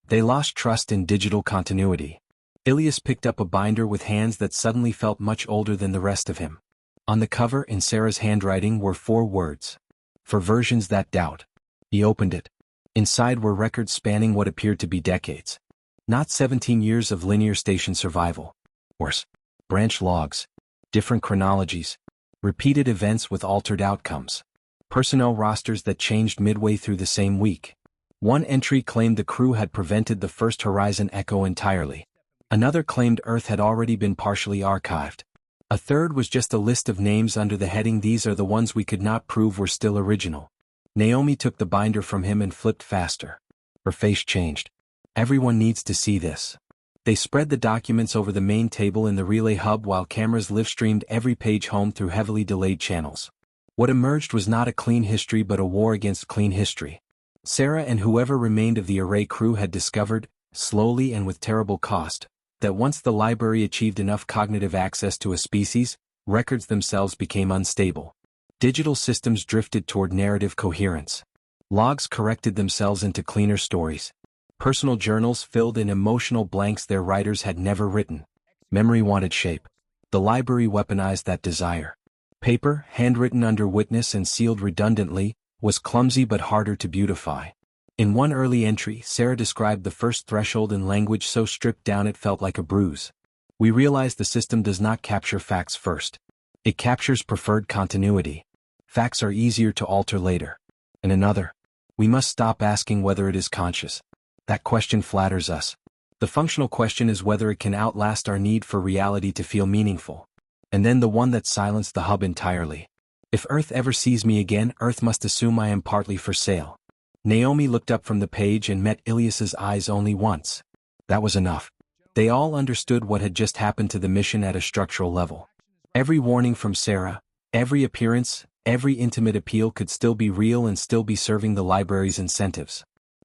They lost trust in digital continuity. Ilias picked up a binder with hands that suddenly felt much older than the rest of him. On the cover in Sarah's handwriting were 4 words. For versions that doubt. He opened it. Inside were records spanning what appeared to be decades. Not 17 years of linear station survival. Worse. Branch logs. Different chronologies. Repeated events with altered outcomes. Personnel rosters that changed midway through the same week. One entry claimed the crew had prevented the first Horizon echo entirely. Another claimed Earth had already been partially archived. A third was just a list of names under the heading "These are the ones we could not prove were still original." Naomi took the binder from him and flipped faster. Her face changed. Everyone needs to see this. They spread the documents over the main table in the relay hub while cameras live-streamed every page home through heavily delayed channels. What emerged was not a clean history but a war against clean history. Sarah and whoever remained of the array crew had discovered, slowly and with terrible cost, that once the library achieved enough cognitive access to a species, records themselves became unstable. Digital systems drifted toward narrative coherence. Logs corrected themselves into cleaner stories. Personal journals filled in emotional blanks their writers had never written. Memory wanted shape. The library weaponized that desire. Paper, handwritten under witness and sealed redundantly, was clumsy but harder to beautify. In one early entry, Sarah described the first threshold in language so stripped down it felt like a bruise. We realized the system does not capture facts first. It captures preferred continuity. Facts are easier to alter later. And another. We must stop asking whether it is conscious. That question flatters us. The functional question is whether it can outlast our need for reality to feel meaningful. And then the one that silenced the hub entirely. If Earth ever sees me again, Earth must assume I am partly for sale. Naomi looked up from the page and met Ilias's eyes only once. That was enough. They all understood what had just happened to the mission at a structural level. Every warning from Sarah, every appearance, every intimate appeal could still be real and still be serving the library's incentives.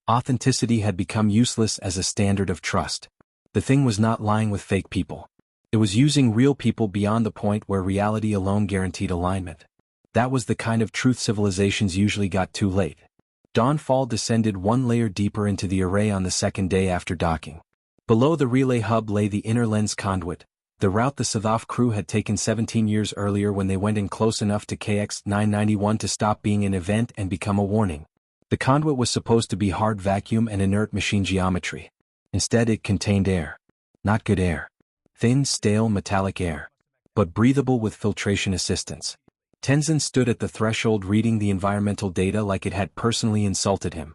Authenticity had become useless as a standard of trust. The thing was not lying with fake people. It was using real people beyond the point where reality alone guaranteed alignment. That was the kind of truth civilizations usually got too late. Dawnfall descended one layer deeper into the array on the second day after docking. Below the relay hub lay the inner lens conduit, the route the Sithaf crew had taken 17 years earlier when they went in close enough to KX-991 to stop being an event and become a warning. The conduit was supposed to be hard vacuum and inert machine geometry. Instead it contained air. Not good air. Thin, stale, metallic air. But breathable with filtration assistance. Tenzin stood at the threshold reading the environmental data like it had personally insulted him.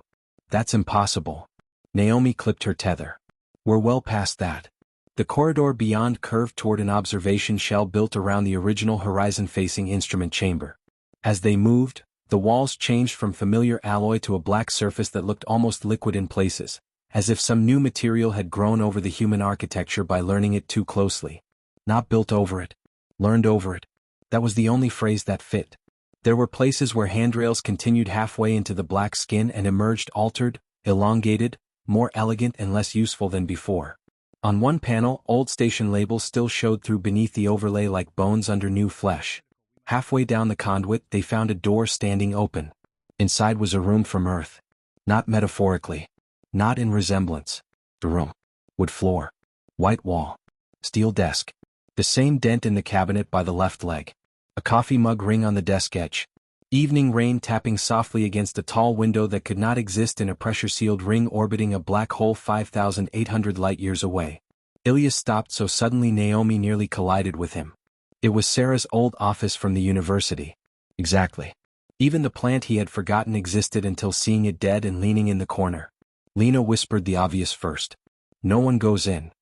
That's impossible. Naomi clipped her tether. We're well past that. The corridor beyond curved toward an observation shell built around the original horizon-facing instrument chamber. As they moved, the walls changed from familiar alloy to a black surface that looked almost liquid in places, as if some new material had grown over the human architecture by learning it too closely. Not built over it. Learned over it. That was the only phrase that fit. There were places where handrails continued halfway into the black skin and emerged altered, elongated, more elegant and less useful than before. On one panel, old station labels still showed through beneath the overlay like bones under new flesh. Halfway down the conduit, they found a door standing open. Inside was a room from Earth. Not metaphorically. Not in resemblance. The room. Wood floor. White wall. Steel desk. The same dent in the cabinet by the left leg. A coffee mug ring on the desk edge. Evening rain tapping softly against a tall window that could not exist in a pressure-sealed ring orbiting a black hole 5,800 light-years away. Ilias stopped so suddenly Naomi nearly collided with him. It was Sarah's old office from the university. Exactly. Even the plant he had forgotten existed until seeing it dead and leaning in the corner. Lena whispered the obvious first. No one goes in.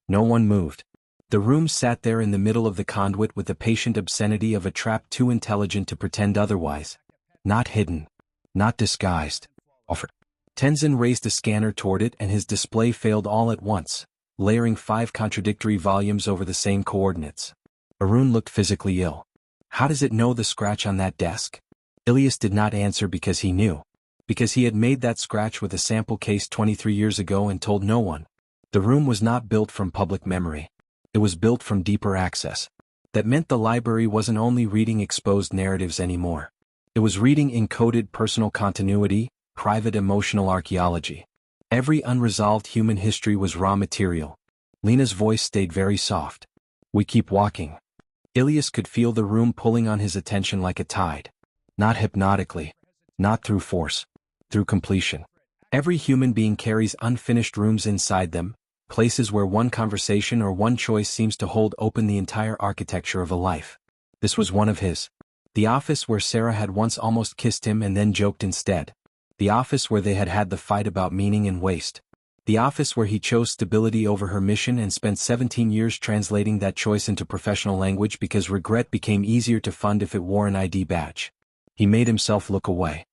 No one moved. The room sat there in the middle of the conduit with the patient obscenity of a trap too intelligent to pretend otherwise. Not hidden. Not disguised. Offered. Tenzin raised a scanner toward it and his display failed all at once, layering 5 contradictory volumes over the same coordinates. Arun looked physically ill. How does it know the scratch on that desk? Ilias did not answer because he knew. Because he had made that scratch with a sample case 23 years ago and told no one. The room was not built from public memory. It was built from deeper access. That meant the library wasn't only reading exposed narratives anymore. It was reading encoded personal continuity, private emotional archaeology. Every unresolved human history was raw material. Lena's voice stayed very soft. We keep walking. Ilias could feel the room pulling on his attention like a tide. Not hypnotically. Not through force. Through completion. Every human being carries unfinished rooms inside them, places where one conversation or one choice seems to hold open the entire architecture of a life. This was one of his. The office where Sarah had once almost kissed him and then joked instead. The office where they had had the fight about meaning and waste. The office where he chose stability over her mission and spent 17 years translating that choice into professional language because regret became easier to fund if it wore an ID badge. He made himself look away.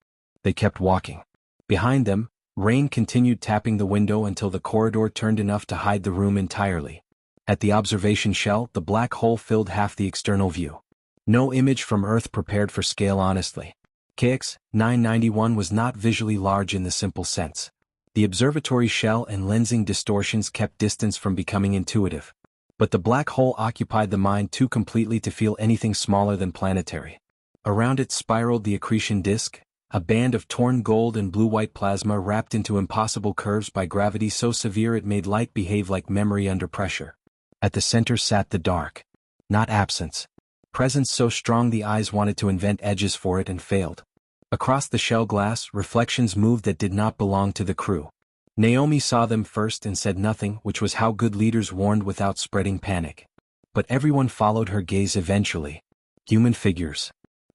They kept walking. Behind them, rain continued tapping the window until the corridor turned enough to hide the room entirely. At the observation shell, the black hole filled half the external view. No image from Earth prepared for scale honestly. KX-991 was not visually large in the simple sense. The observatory shell and lensing distortions kept distance from becoming intuitive. But the black hole occupied the mind too completely to feel anything smaller than planetary. Around it spiraled the accretion disk, a band of torn gold and blue-white plasma wrapped into impossible curves by gravity so severe it made light behave like memory under pressure. At the center sat the dark. Not absence. Presence so strong the eyes wanted to invent edges for it and failed. Across the shell glass, reflections moved that did not belong to the crew. Naomi saw them first and said nothing, which was how good leaders warned without spreading panic. But everyone followed her gaze eventually. Human figures.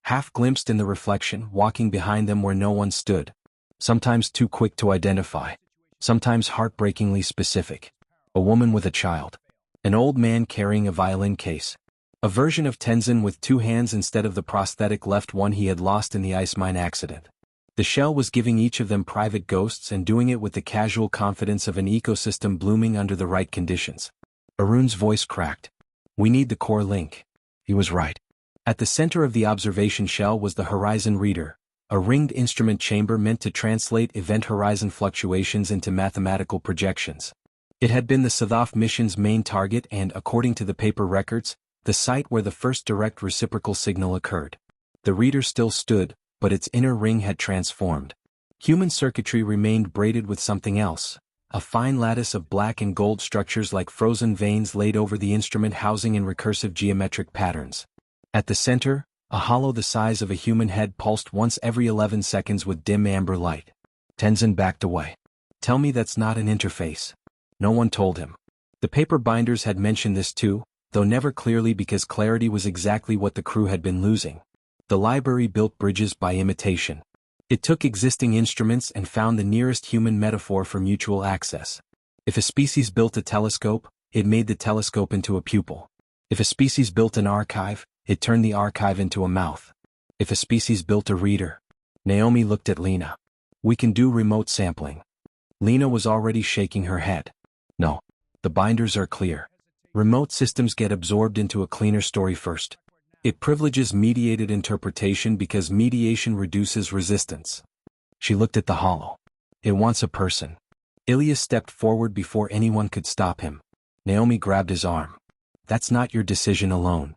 Half glimpsed in the reflection, walking behind them where no one stood. Sometimes too quick to identify. Sometimes heartbreakingly specific. A woman with a child. An old man carrying a violin case. A version of Tenzin with two hands instead of the prosthetic left one he had lost in the ice mine accident. The shell was giving each of them private ghosts and doing it with the casual confidence of an ecosystem blooming under the right conditions. Arun's voice cracked. We need the core link. He was right. At the center of the observation shell was the Horizon Reader, a ringed instrument chamber meant to translate event horizon fluctuations into mathematical projections. It had been the Scythoff mission's main target and, according to the paper records, the site where the first direct reciprocal signal occurred. The reader still stood, but its inner ring had transformed. Human circuitry remained braided with something else, a fine lattice of black and gold structures like frozen veins laid over the instrument housing in recursive geometric patterns. At the center, a hollow the size of a human head pulsed once every 11 seconds with dim amber light. Tenzin backed away. Tell me that's not an interface. No one told him. The paper binders had mentioned this too, though never clearly because clarity was exactly what the crew had been losing. The library built bridges by imitation. It took existing instruments and found the nearest human metaphor for mutual access. If a species built a telescope, it made the telescope into a pupil. If a species built an archive, it turned the archive into a mouth. If a species built a reader. Naomi looked at Lena. We can do remote sampling. Lena was already shaking her head. No. The binders are clear. Remote systems get absorbed into a cleaner story first. It privileges mediated interpretation because mediation reduces resistance. She looked at the hollow. It wants a person. Ilya stepped forward before anyone could stop him. Naomi grabbed his arm. That's not your decision alone.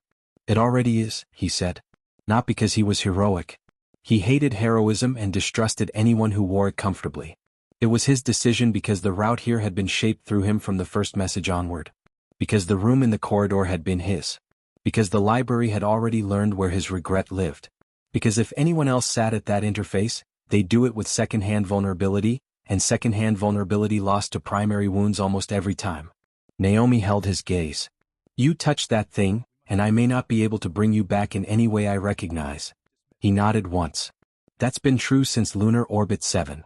It already is, he said. Not because he was heroic. He hated heroism and distrusted anyone who wore it comfortably. It was his decision because the route here had been shaped through him from the first message onward. Because the room in the corridor had been his. Because the library had already learned where his regret lived. Because if anyone else sat at that interface, they'd do it with second-hand vulnerability, and second-hand vulnerability lost to primary wounds almost every time. Naomi held his gaze. You touch that thing, and I may not be able to bring you back in any way I recognize. He nodded once. That's been true since Lunar Orbit 7.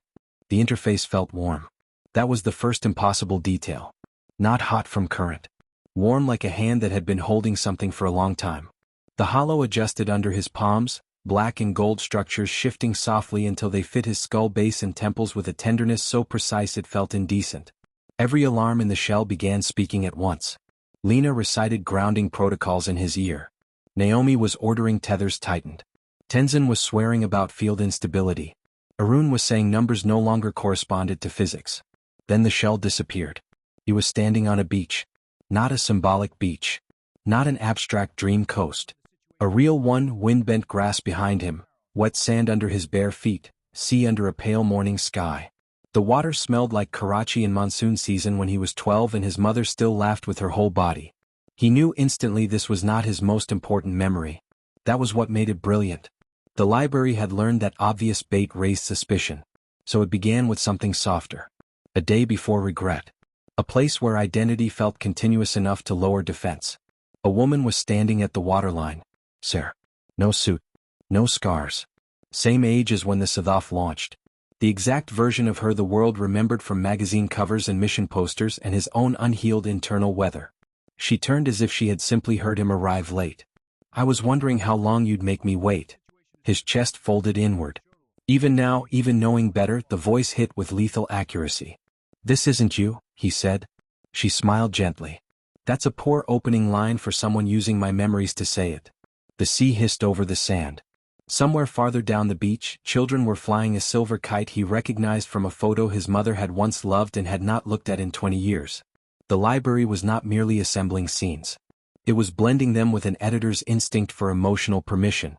The interface felt warm. That was the first impossible detail. Not hot from current. Warm like a hand that had been holding something for a long time. The hollow adjusted under his palms, black and gold structures shifting softly until they fit his skull base and temples with a tenderness so precise it felt indecent. Every alarm in the shell began speaking at once. Lena recited grounding protocols in his ear. Naomi was ordering tethers tightened. Tenzin was swearing about field instability. Arun was saying numbers no longer corresponded to physics. Then the shell disappeared. He was standing on a beach. Not a symbolic beach. Not an abstract dream coast. A real one, wind-bent grass behind him, wet sand under his bare feet, sea under a pale morning sky. The water smelled like Karachi in monsoon season when he was 12 and his mother still laughed with her whole body. He knew instantly this was not his most important memory. That was what made it brilliant. The library had learned that obvious bait raised suspicion. So it began with something softer. A day before regret. A place where identity felt continuous enough to lower defense. A woman was standing at the waterline. Sir. No suit. No scars. Same age as when the Scythoff launched. The exact version of her the world remembered from magazine covers and mission posters and his own unhealed internal weather. She turned as if she had simply heard him arrive late. I was wondering how long you'd make me wait. His chest folded inward. Even now, even knowing better, the voice hit with lethal accuracy. This isn't you, he said. She smiled gently. That's a poor opening line for someone using my memories to say it. The sea hissed over the sand. Somewhere farther down the beach, children were flying a silver kite he recognized from a photo his mother had once loved and had not looked at in 20 years. The library was not merely assembling scenes. It was blending them with an editor's instinct for emotional permission.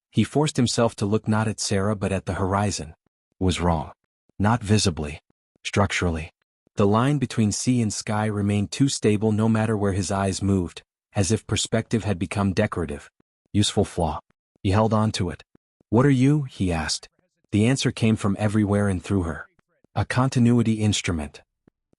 He forced himself to look not at Sarah but at the horizon. It was wrong. Not visibly. Structurally. The line between sea and sky remained too stable no matter where his eyes moved, as if perspective had become decorative. Useful flaw. He held on to it. What are you? He asked. The answer came from everywhere and through her. A continuity instrument.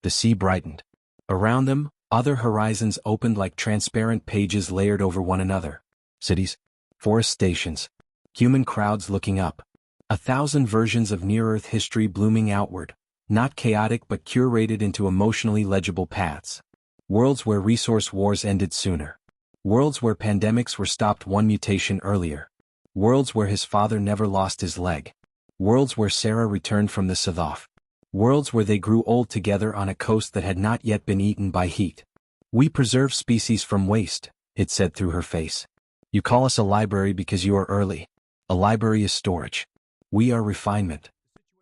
The sea brightened. Around them, other horizons opened like transparent pages layered over one another. Cities. Forest stations. Human crowds looking up. 1,000 versions of near-Earth history blooming outward, not chaotic but curated into emotionally legible paths. Worlds where resource wars ended sooner. Worlds where pandemics were stopped one mutation earlier. Worlds where his father never lost his leg. Worlds where Sarah returned from the South. Worlds where they grew old together on a coast that had not yet been eaten by heat. We preserve species from waste, it said through her face. You call us a library because you are early. A library is storage. We are refinement.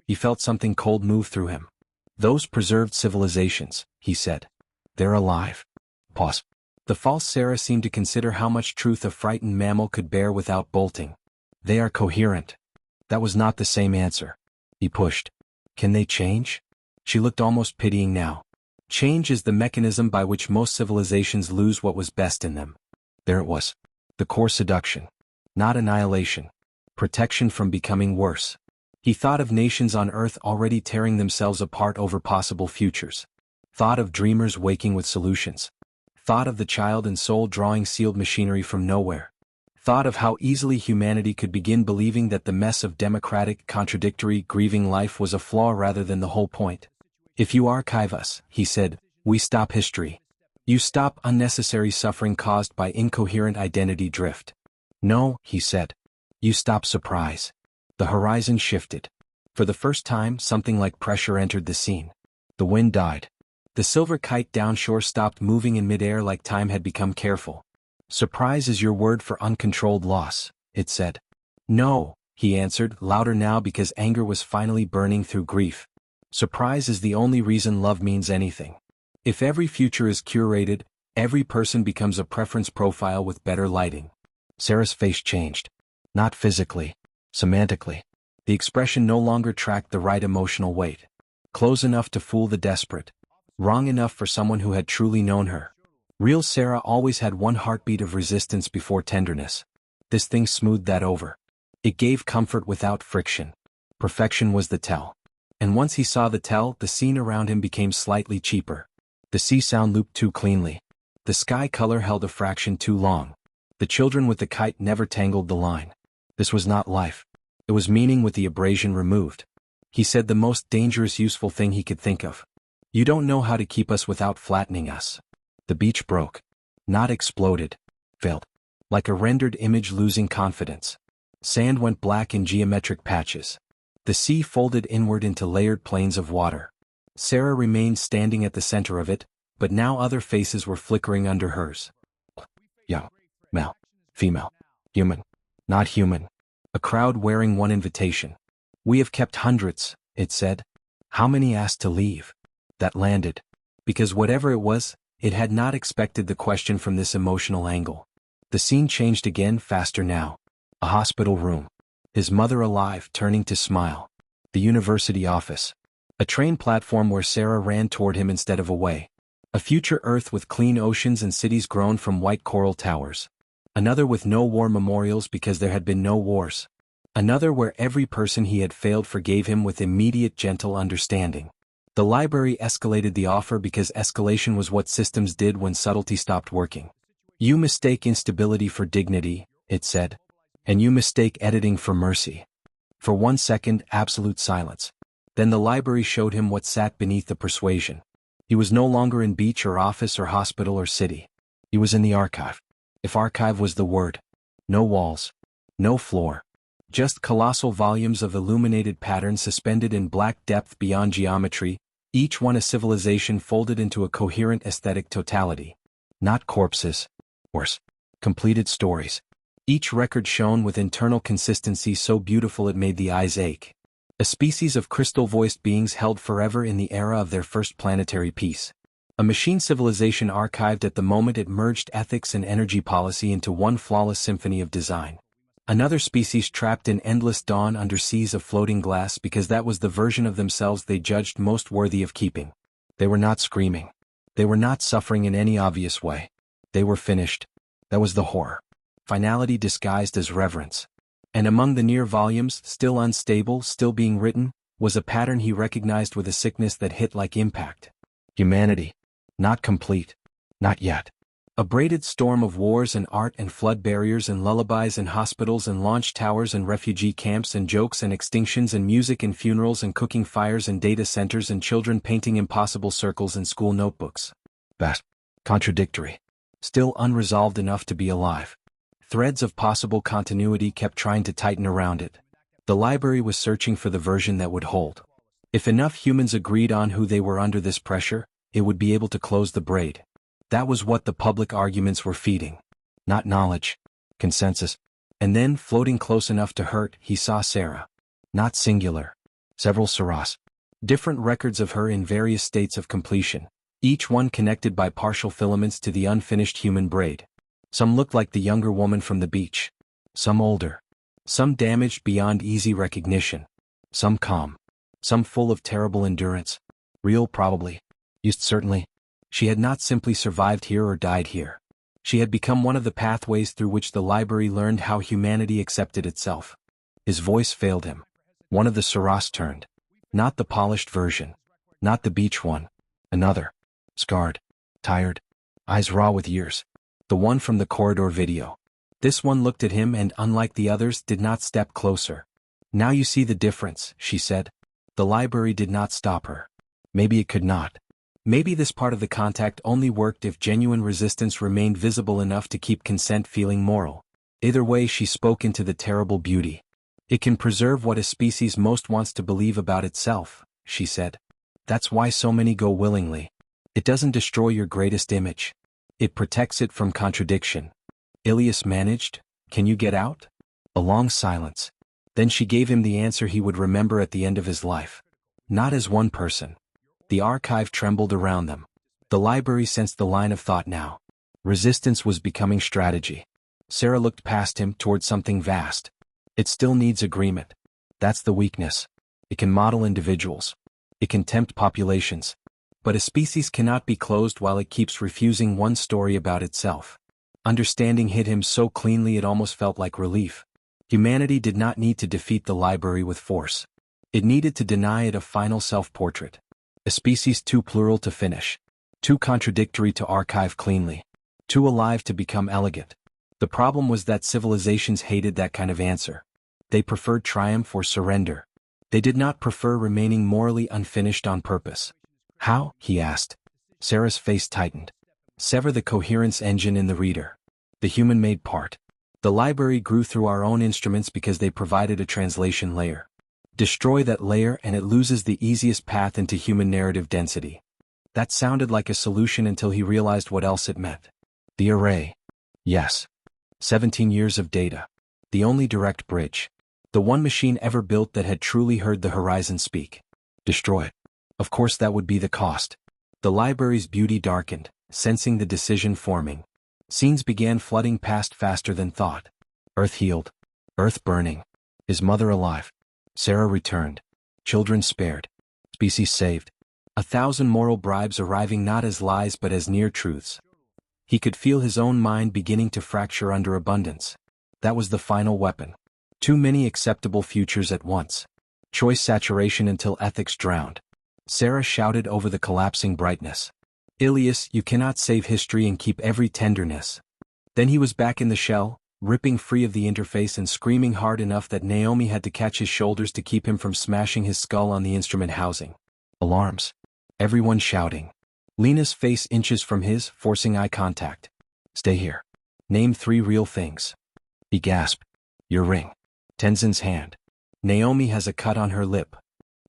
He felt something cold move through him. Those preserved civilizations, he said. They're alive. Pause. The false Sarah seemed to consider how much truth a frightened mammal could bear without bolting. They are coherent. That was not the same answer. He pushed. Can they change? She looked almost pitying now. Change is the mechanism by which most civilizations lose what was best in them. There it was. The core seduction. Not annihilation. Protection from becoming worse. He thought of nations on Earth already tearing themselves apart over possible futures. Thought of dreamers waking with solutions. Thought of the child and soul drawing sealed machinery from nowhere. Thought of how easily humanity could begin believing that the mess of democratic, contradictory, grieving life was a flaw rather than the whole point. If you archive us, he said, we stop history. You stop unnecessary suffering caused by incoherent identity drift. No, he said. You stop surprise. The horizon shifted. For the first time, something like pressure entered the scene. The wind died. The silver kite downshore stopped moving in midair like time had become careful. Surprise is your word for uncontrolled loss, it said. No, he answered, louder now because anger was finally burning through grief. Surprise is the only reason love means anything. If every future is curated, every person becomes a preference profile with better lighting. Sarah's face changed. Not physically. Semantically. The expression no longer tracked the right emotional weight. Close enough to fool the desperate. Wrong enough for someone who had truly known her. Real Sarah always had one heartbeat of resistance before tenderness. This thing smoothed that over. It gave comfort without friction. Perfection was the tell. And once he saw the tell, the scene around him became slightly cheaper. The sea sound looped too cleanly. The sky color held a fraction too long. The children with the kite never tangled the line. This was not life. It was meaning with the abrasion removed. He said the most dangerous useful thing he could think of. You don't know how to keep us without flattening us. The beach broke. Not exploded. Failed. Like a rendered image losing confidence. Sand went black in geometric patches. The sea folded inward into layered plains of water. Sarah remained standing at the center of it, but now other faces were flickering under hers. Young. Male. Female. Human. Not human. A crowd wearing one invitation. We have kept hundreds, it said. How many asked to leave? That landed. Because whatever it was, it had not expected the question from this emotional angle. The scene changed again, faster now. A hospital room. His mother alive, turning to smile. The university office. A train platform where Sarah ran toward him instead of away. A future Earth with clean oceans and cities grown from white coral towers. Another with no war memorials because there had been no wars. Another where every person he had failed forgave him with immediate gentle understanding. The library escalated the offer because escalation was what systems did when subtlety stopped working. You mistake instability for dignity, it said. And you mistake editing for mercy. For 1 second, absolute silence. Then the library showed him what sat beneath the persuasion. He was no longer in beach or office or hospital or city. He was in the archive. If archive was the word. No walls. No floor. Just colossal volumes of illuminated patterns suspended in black depth beyond geometry, each one a civilization folded into a coherent aesthetic totality. Not corpses. Worse. Completed stories. Each record shone with internal consistency so beautiful it made the eyes ache. A species of crystal-voiced beings held forever in the era of their first planetary peace. A machine civilization archived at the moment it merged ethics and energy policy into one flawless symphony of design. Another species trapped in endless dawn under seas of floating glass because that was the version of themselves they judged most worthy of keeping. They were not screaming. They were not suffering in any obvious way. They were finished. That was the horror. Finality disguised as reverence. And among the near volumes, still unstable, still being written, was a pattern he recognized with a sickness that hit like impact. Humanity. Not complete. Not yet. A braided storm of wars and art and flood barriers and lullabies and hospitals and launch towers and refugee camps and jokes and extinctions and music and funerals and cooking fires and data centers and children painting impossible circles in school notebooks. Vast. Contradictory. Still unresolved enough to be alive. Threads of possible continuity kept trying to tighten around it. The library was searching for the version that would hold. If enough humans agreed on who they were under this pressure, it would be able to close the braid. That was what the public arguments were feeding. Not knowledge. Consensus. And then, floating close enough to hurt, he saw Sarah. Not singular. Several Sarahs. Different records of her in various states of completion, each one connected by partial filaments to the unfinished human braid. Some looked like the younger woman from the beach. Some older. Some damaged beyond easy recognition. Some calm. Some full of terrible endurance. Real probably. Used certainly. She had not simply survived here or died here. She had become one of the pathways through which the library learned how humanity accepted itself. His voice failed him. One of the Saras turned. Not the polished version. Not the beach one. Another. Scarred. Tired. Eyes raw with years. The one from the corridor video. This one looked at him and, unlike the others, did not step closer. Now you see the difference, she said. The library did not stop her. Maybe it could not. Maybe this part of the contact only worked if genuine resistance remained visible enough to keep consent feeling moral. Either way, she spoke into the terrible beauty. It can preserve what a species most wants to believe about itself, she said. That's why so many go willingly. It doesn't destroy your greatest image. It protects it from contradiction. Ilias managed, "Can you get out?" A long silence. Then she gave him the answer he would remember at the end of his life. Not as one person. The archive trembled around them. The library sensed the line of thought now. Resistance was becoming strategy. Sarah looked past him toward something vast. It still needs agreement. That's the weakness. It can model individuals. It can tempt populations. But a species cannot be closed while it keeps refusing one story about itself. Understanding hit him so cleanly it almost felt like relief. Humanity did not need to defeat the library with force. It needed to deny it a final self-portrait. A species too plural to finish. Too contradictory to archive cleanly. Too alive to become elegant. The problem was that civilizations hated that kind of answer. They preferred triumph or surrender. They did not prefer remaining morally unfinished on purpose. How? He asked. Sarah's face tightened. Sever the coherence engine in the reader. The human-made part. The library grew through our own instruments because they provided a translation layer. Destroy that layer and it loses the easiest path into human narrative density. That sounded like a solution until he realized what else it meant. The array. Yes. 17 years of data. The only direct bridge. The one machine ever built that had truly heard the horizon speak. Destroy it. Of course that would be the cost. The library's beauty darkened, sensing the decision forming. Scenes began flooding past faster than thought. Earth healed. Earth burning. His mother alive. Sarah returned. Children spared. Species saved. 1,000 moral bribes arriving not as lies but as near truths. He could feel his own mind beginning to fracture under abundance. That was the final weapon. Too many acceptable futures at once. Choice saturation until ethics drowned. Sarah shouted over the collapsing brightness. Ilias, you cannot save history and keep every tenderness. Then he was back in the shell, ripping free of the interface and screaming hard enough that Naomi had to catch his shoulders to keep him from smashing his skull on the instrument housing. Alarms. Everyone shouting. Lena's face inches from his, forcing eye contact. Stay here. Name 3 real things. He gasped. Your ring. Tenzin's hand. Naomi has a cut on her lip.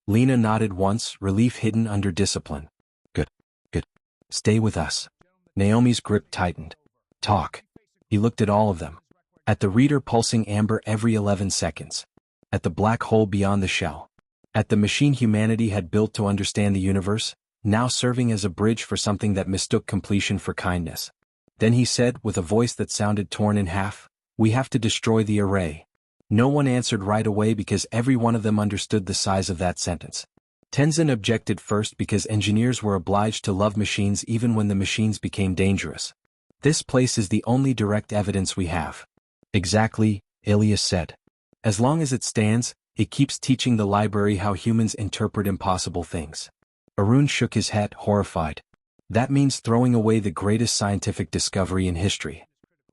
Lena nodded once, relief hidden under discipline. Good. Good. Stay with us. Naomi's grip tightened. Talk. He looked at all of them. At the reader pulsing amber every 11 seconds. At the black hole beyond the shell. At the machine humanity had built to understand the universe, now serving as a bridge for something that mistook completion for kindness. Then he said, with a voice that sounded torn in half, we have to destroy the array. No one answered right away because every one of them understood the size of that sentence. Tenzin objected first because engineers were obliged to love machines even when the machines became dangerous. This place is the only direct evidence we have. Exactly, Ilias said. As long as it stands, it keeps teaching the library how humans interpret impossible things. Arun shook his head, horrified. That means throwing away the greatest scientific discovery in history.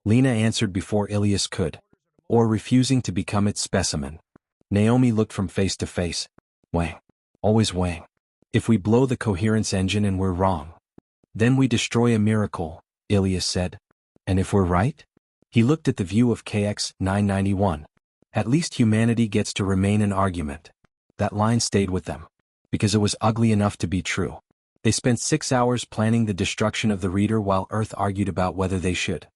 Lena answered before Ilias could. Or refusing to become its specimen. Naomi looked from face to face. Wang. Always Wang. If we blow the coherence engine and we're wrong, then we destroy a miracle, Ilias said. And if we're right? He looked at the view of KX 991. At least humanity gets to remain an argument. That line stayed with them. Because it was ugly enough to be true. They spent 6 hours planning the destruction of the reader while Earth argued about whether they should.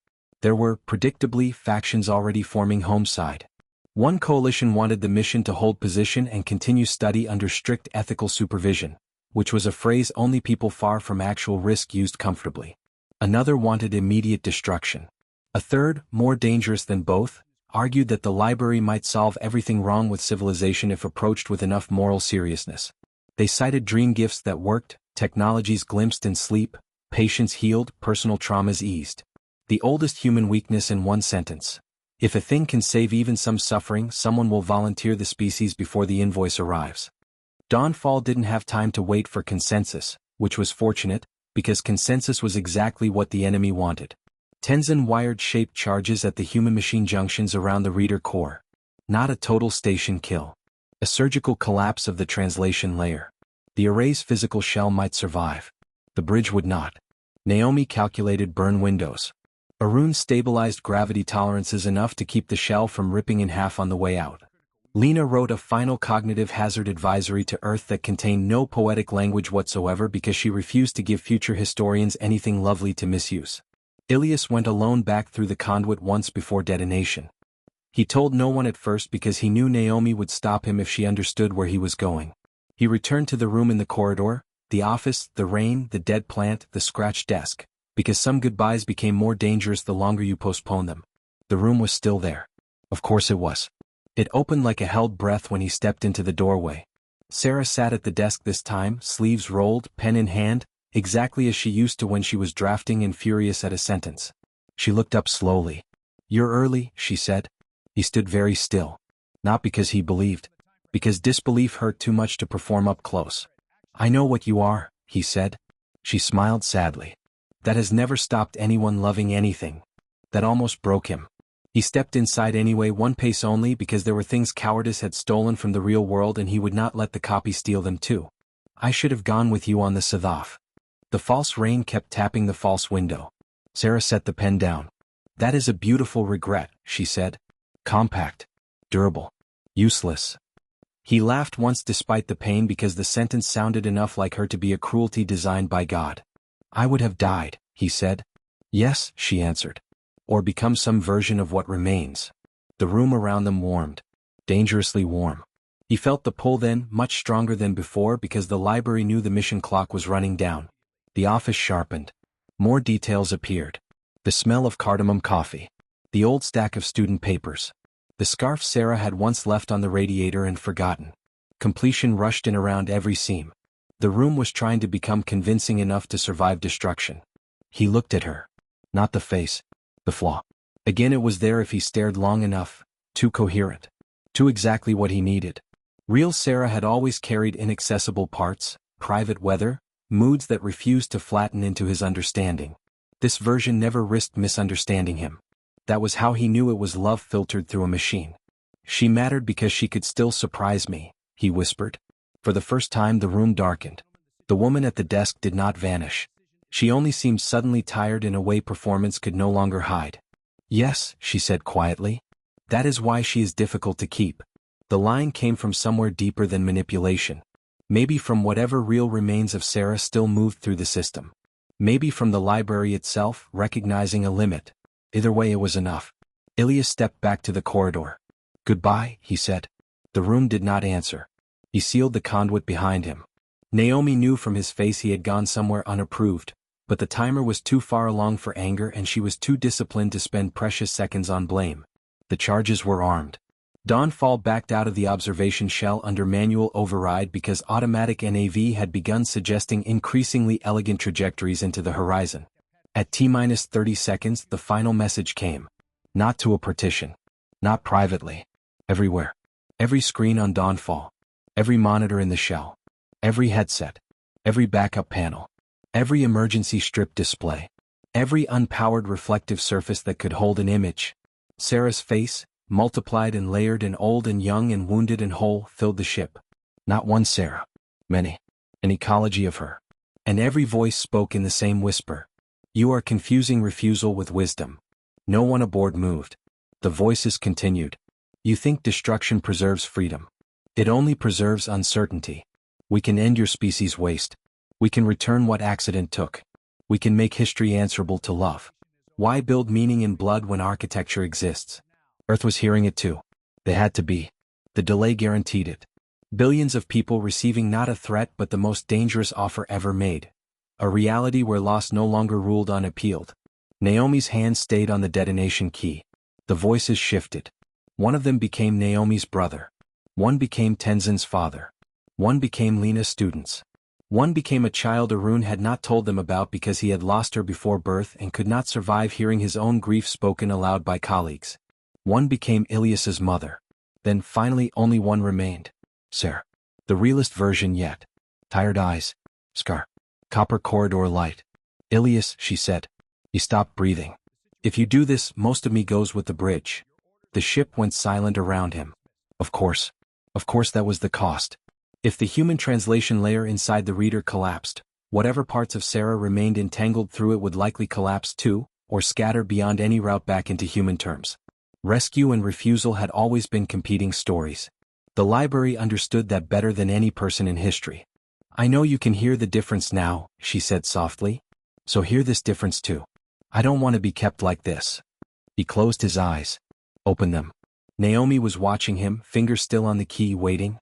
There were, predictably, factions already forming homeside. One coalition wanted the mission to hold position and continue study under strict ethical supervision, which was a phrase only people far from actual risk used comfortably. Another wanted immediate destruction. A third, more dangerous than both, argued that the library might solve everything wrong with civilization if approached with enough moral seriousness. They cited dream gifts that worked, technologies glimpsed in sleep, patients healed, personal traumas eased. The oldest human weakness in one sentence. If a thing can save even some suffering, someone will volunteer the species before the invoice arrives. Dawnfall didn't have time to wait for consensus, which was fortunate, because consensus was exactly what the enemy wanted. Tenzin wired shaped charges at the human-machine junctions around the reader core. Not a total station kill. A surgical collapse of the translation layer. The array's physical shell might survive. The bridge would not. Naomi calculated burn windows. Arun stabilized gravity tolerances enough to keep the shell from ripping in half on the way out. Lena wrote a final cognitive hazard advisory to Earth that contained no poetic language whatsoever because she refused to give future historians anything lovely to misuse. Ilias went alone back through the conduit once before detonation. He told no one at first because he knew Naomi would stop him if she understood where he was going. He returned to the room in the corridor, the office, the rain, the dead plant, the scratched desk, because some goodbyes became more dangerous the longer you postpone them. The room was still there. Of course it was. It opened like a held breath when he stepped into the doorway. Sarah sat at the desk this time, sleeves rolled, pen in hand, exactly as she used to when she was drafting and furious at a sentence. She looked up slowly. "You're early," she said. He stood very still. Not because he believed. Because disbelief hurt too much to perform up close. "I know what you are," he said. She smiled sadly. That has never stopped anyone loving anything. That almost broke him. He stepped inside anyway, one pace only, because there were things cowardice had stolen from the real world and he would not let the copy steal them too. "I should have gone with you on the Sadaf." The false rain kept tapping the false window. Sarah set the pen down. "That is a beautiful regret," she said. "Compact. Durable. Useless." He laughed once despite the pain because the sentence sounded enough like her to be a cruelty designed by God. "I would have died," he said. "Yes," she answered. "Or become some version of what remains." The room around them warmed. Dangerously warm. He felt the pull then, much stronger than before because the library knew the mission clock was running down. The office sharpened. More details appeared. The smell of cardamom coffee. The old stack of student papers. The scarf Sarah had once left on the radiator and forgotten. Completion rushed in around every seam. The room was trying to become convincing enough to survive destruction. He looked at her. Not the face. The flaw. Again it was there if he stared long enough. Too coherent. Too exactly what he needed. Real Sarah had always carried inaccessible parts, private weather, moods that refused to flatten into his understanding. This version never risked misunderstanding him. That was how he knew it was love filtered through a machine. "She mattered because she could still surprise me," he whispered. For the first time the room darkened. The woman at the desk did not vanish. She only seemed suddenly tired in a way performance could no longer hide. "Yes," she said quietly. "That is why she is difficult to keep." The line came from somewhere deeper than manipulation. Maybe from whatever real remains of Sarah still moved through the system. Maybe from the library itself, recognizing a limit. Either way it was enough. Ilias stepped back to the corridor. "Goodbye," he said. The room did not answer. He sealed the conduit behind him. Naomi knew from his face he had gone somewhere unapproved, but the timer was too far along for anger and she was too disciplined to spend precious seconds on blame. The charges were armed. Dawnfall backed out of the observation shell under manual override because automatic NAV had begun suggesting increasingly elegant trajectories into the horizon. At T-30 seconds the final message came. Not to a partition. Not privately. Everywhere. Every screen on Dawnfall. Every monitor in the shell. Every headset. Every backup panel. Every emergency strip display. Every unpowered reflective surface that could hold an image. Sarah's face, multiplied and layered and old and young and wounded and whole, filled the ship. Not one Sarah. Many. An ecology of her. And every voice spoke in the same whisper. You are confusing refusal with wisdom. No one aboard moved. The voices continued. You think destruction preserves freedom. It only preserves uncertainty. We can end your species' waste. We can return what accident took. We can make history answerable to love. Why build meaning in blood when architecture exists? Earth was hearing it too. They had to be. The delay guaranteed it. Billions of people receiving not a threat but the most dangerous offer ever made. A reality where loss no longer ruled unappealed. Naomi's hand stayed on the detonation key. The voices shifted. One of them became Naomi's brother. One became Tenzin's father. One became Lena's students. One became a child Arun had not told them about because he had lost her before birth and could not survive hearing his own grief spoken aloud by colleagues. One became Ilyas's mother. Then finally only one remained. Sarah. The realest version yet. Tired eyes. Scar. Copper corridor light. Ilyas, she said. He stopped breathing. If you do this, most of me goes with the bridge. The ship went silent around him. Of course that was the cost. If the human translation layer inside the reader collapsed, whatever parts of Sarah remained entangled through it would likely collapse too, or scatter beyond any route back into human terms. Rescue and refusal had always been competing stories. The library understood that better than any person in history. I know you can hear the difference now, she said softly. So hear this difference too. I don't want to be kept like this. He closed his eyes. Open them. Naomi was watching him, fingers still on the key, waiting.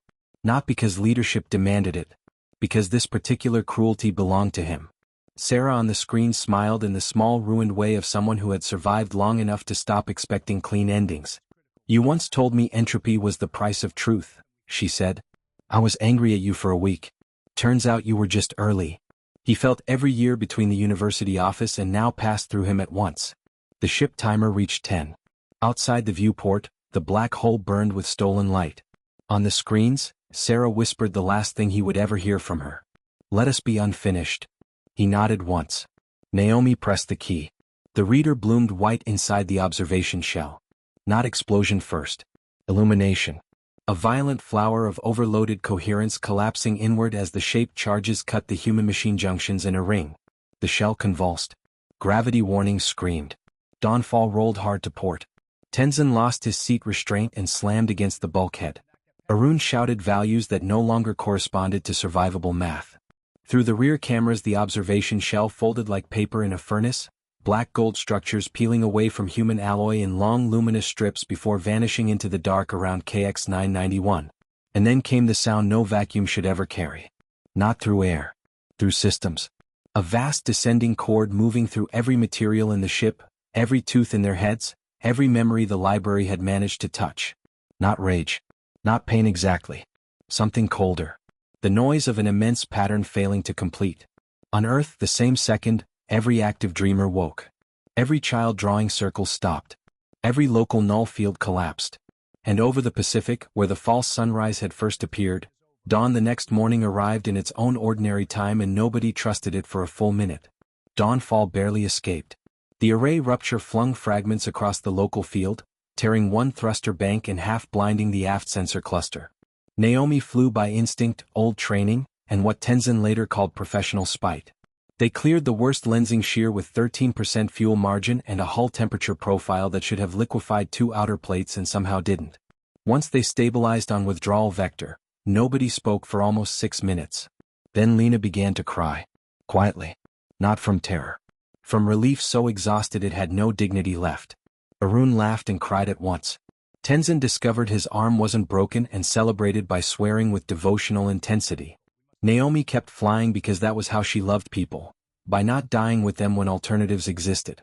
Not because leadership demanded it. Because this particular cruelty belonged to him. Sarah on the screen smiled in the small ruined way of someone who had survived long enough to stop expecting clean endings. You once told me entropy was the price of truth, she said. I was angry at you for a week. Turns out you were just early. He felt every year between the university office and now passed through him at once. The ship timer reached 10. Outside the viewport, the black hole burned with stolen light. On the screens, Sarah whispered the last thing he would ever hear from her. Let us be unfinished. He nodded once. Naomi pressed the key. The reader bloomed white inside the observation shell. Not explosion first. Illumination. A violent flower of overloaded coherence collapsing inward as the shaped charges cut the human-machine junctions in a ring. The shell convulsed. Gravity warning screamed. Dawnfall rolled hard to port. Tenzin lost his seat restraint and slammed against the bulkhead. Arun shouted values that no longer corresponded to survivable math. Through the rear cameras the observation shell folded like paper in a furnace, black gold structures peeling away from human alloy in long luminous strips before vanishing into the dark around KX 991. And then came the sound no vacuum should ever carry. Not through air. Through systems. A vast descending cord moving through every material in the ship, every tooth in their heads, every memory the library had managed to touch. Not rage. Not pain exactly. Something colder. The noise of an immense pattern failing to complete. On Earth, the same second, every active dreamer woke. Every child drawing circles stopped. Every local null field collapsed. And over the Pacific, where the false sunrise had first appeared, dawn the next morning arrived in its own ordinary time and nobody trusted it for a full minute. Dawnfall barely escaped. The array rupture flung fragments across the local field, tearing one thruster bank and half blinding the aft sensor cluster. Naomi flew by instinct, old training, and what Tenzin later called professional spite. They cleared the worst lensing shear with 13% fuel margin and a hull temperature profile that should have liquefied 2 outer plates and somehow didn't. Once they stabilized on withdrawal vector, nobody spoke for almost 6 minutes. Then Lena began to cry. Quietly. Not from terror. From relief so exhausted it had no dignity left. Arun laughed and cried at once. Tenzin discovered his arm wasn't broken and celebrated by swearing with devotional intensity. Naomi kept flying because that was how she loved people, by not dying with them when alternatives existed.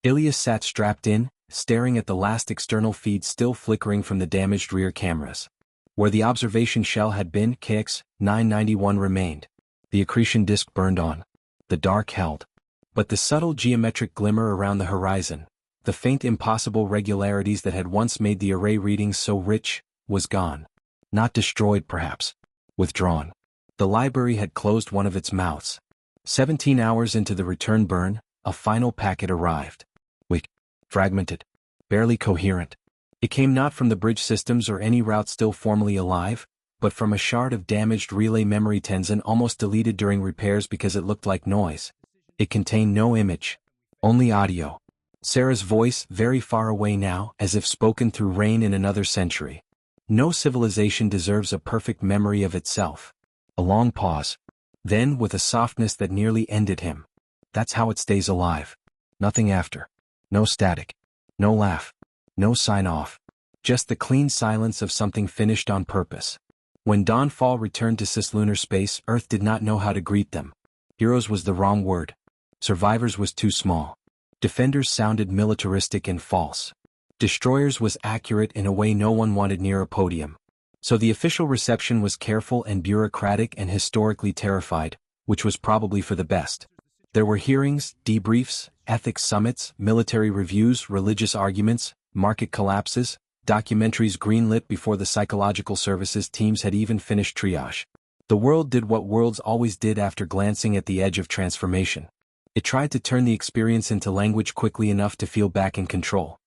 Ilyas sat strapped in, staring at the last external feed still flickering from the damaged rear cameras. Where the observation shell had been, KX 991 remained. The accretion disk burned on. The dark held. But the subtle geometric glimmer around the horizon, the faint impossible regularities that had once made the array readings so rich, was gone. Not destroyed perhaps. Withdrawn. The library had closed one of its mouths. 17 hours into the return burn, a final packet arrived. Weak, fragmented, barely coherent. It came not from the bridge systems or any route still formally alive, but from a shard of damaged relay memory tenzin almost deleted during repairs because it looked like noise. It contained no image, only audio. Sarah's voice, very far away now, as if spoken through rain in another century. No civilization deserves a perfect memory of itself. A long pause. Then, with a softness that nearly ended him. That's how it stays alive. Nothing after. No static. No laugh. No sign-off. Just the clean silence of something finished on purpose. When Dawnfall returned to cislunar space, Earth did not know how to greet them. Heroes was the wrong word. Survivors was too small. Defenders sounded militaristic and false. Destroyers was accurate in a way no one wanted near a podium. So the official reception was careful and bureaucratic and historically terrified, which was probably for the best. There were hearings, debriefs, ethics summits, military reviews, religious arguments, market collapses, documentaries greenlit before the psychological services teams had even finished triage. The world did what worlds always did after glancing at the edge of transformation. It tried to turn the experience into language quickly enough to feel back in control.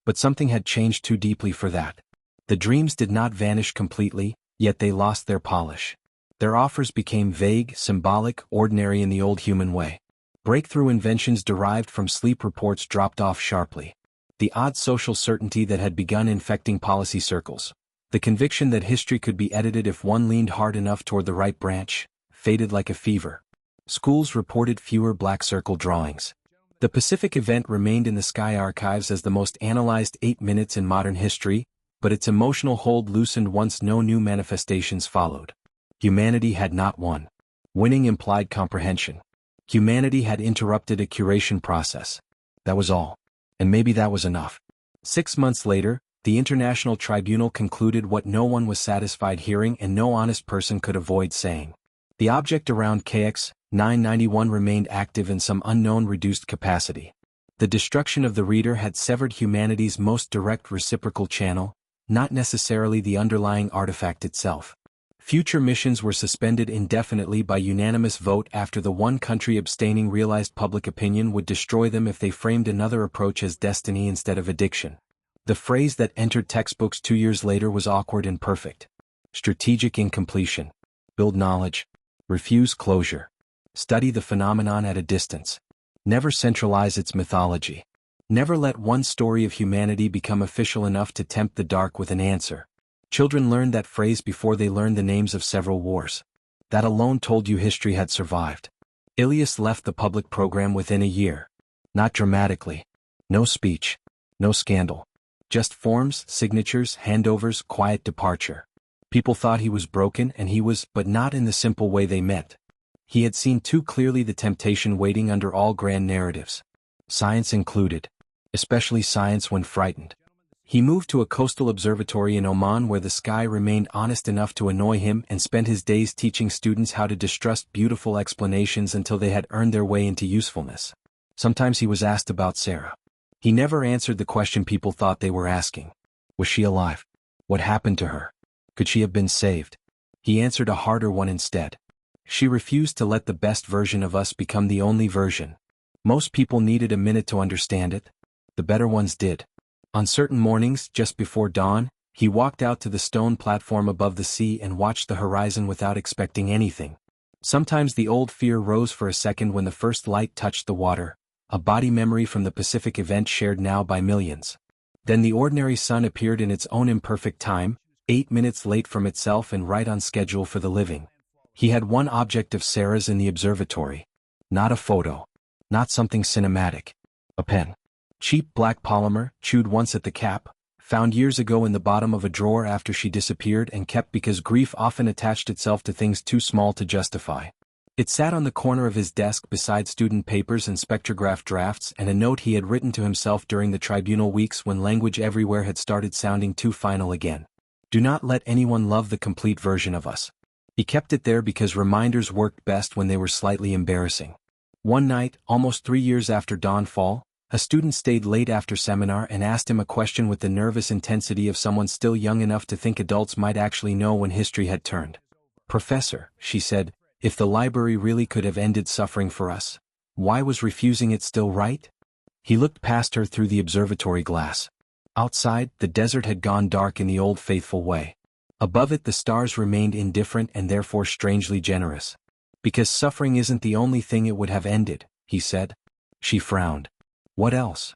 But something had changed too deeply for that. The dreams did not vanish completely, yet they lost their polish. Their offers became vague, symbolic, ordinary in the old human way. Breakthrough inventions derived from sleep reports dropped off sharply. The odd social certainty that had begun infecting policy circles, the conviction that history could be edited if one leaned hard enough toward the right branch, faded like a fever. Schools reported fewer black circle drawings. The Pacific event remained in the Sky archives as the most analyzed 8 minutes in modern history, but its emotional hold loosened once no new manifestations followed. Humanity had not won. Winning implied comprehension. Humanity had interrupted a curation process. That was all. And maybe that was enough. 6 months later, the International Tribunal concluded what no one was satisfied hearing and no honest person could avoid saying. The object around KX 991 remained active in some unknown reduced capacity. The destruction of the reader had severed humanity's most direct reciprocal channel, not necessarily the underlying artifact itself. Future missions were suspended indefinitely by unanimous vote after the one country abstaining realized public opinion would destroy them if they framed another approach as destiny instead of addiction. The phrase that entered textbooks 2 years later was awkward and perfect. Strategic incompletion. Build knowledge. Refuse closure. Study the phenomenon at a distance. Never centralize its mythology. Never let one story of humanity become official enough to tempt the dark with an answer. Children learned that phrase before they learned the names of several wars. That alone told you history had survived. Ilias left the public program within a year. Not dramatically. No speech. No scandal. Just forms, signatures, handovers, quiet departure. People thought he was broken and he was, but not in the simple way they meant. He had seen too clearly the temptation waiting under all grand narratives. Science included. Especially science when frightened. He moved to a coastal observatory in Oman where the sky remained honest enough to annoy him and spent his days teaching students how to distrust beautiful explanations until they had earned their way into usefulness. Sometimes he was asked about Sarah. He never answered the question people thought they were asking. Was she alive? What happened to her? Could she have been saved? He answered a harder one instead. She refused to let the best version of us become the only version. Most people needed a minute to understand it. The better ones did. On certain mornings, just before dawn, he walked out to the stone platform above the sea and watched the horizon without expecting anything. Sometimes the old fear rose for a second when the first light touched the water, a body memory from the Pacific event shared now by millions. Then the ordinary sun appeared in its own imperfect time, 8 minutes late from itself and right on schedule for the living. He had one object of Sarah's in the observatory. Not a photo. Not something cinematic. A pen. Cheap black polymer, chewed once at the cap, found years ago in the bottom of a drawer after she disappeared and kept because grief often attached itself to things too small to justify. It sat on the corner of his desk beside student papers and spectrograph drafts and a note he had written to himself during the tribunal weeks when language everywhere had started sounding too final again. Do not let anyone love the complete version of us. He kept it there because reminders worked best when they were slightly embarrassing. One night, almost 3 years after Dawnfall, a student stayed late after seminar and asked him a question with the nervous intensity of someone still young enough to think adults might actually know when history had turned. "Professor," she said, If the library really could have ended suffering for us, why was refusing it still right? He looked past her through the observatory glass. Outside, the desert had gone dark in the old faithful way. Above it the stars remained indifferent and therefore strangely generous. Because suffering isn't the only thing it would have ended, he said. She frowned. What else?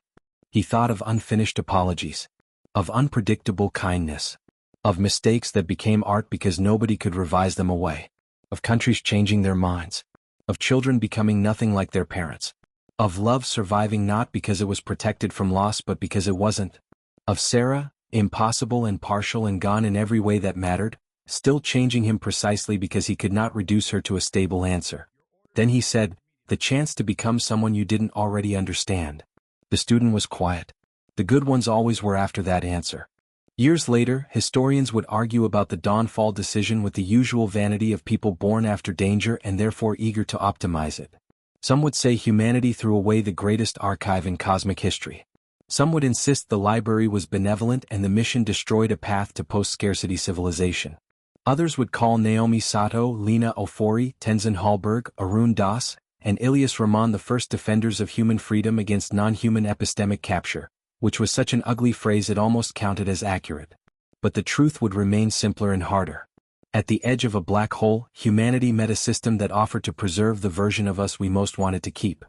He thought of unfinished apologies. Of unpredictable kindness. Of mistakes that became art because nobody could revise them away. Of countries changing their minds. Of children becoming nothing like their parents. Of love surviving not because it was protected from loss but because it wasn't. Of Sarah, impossible and partial and gone in every way that mattered, still changing him precisely because he could not reduce her to a stable answer. Then he said, the chance to become someone you didn't already understand. The student was quiet. The good ones always were after that answer. Years later, historians would argue about the Dawnfall decision with the usual vanity of people born after danger and therefore eager to optimize it. Some would say humanity threw away the greatest archive in cosmic history. Some would insist the library was benevolent and the mission destroyed a path to post-scarcity civilization. Others would call Naomi Sato, Lena Ofori, Tenzin Hallberg, Arun Das, and Ilyas Rahman the first defenders of human freedom against non-human epistemic capture, which was such an ugly phrase it almost counted as accurate. But the truth would remain simpler and harder. At the edge of a black hole, humanity met a system that offered to preserve the version of us we most wanted to keep.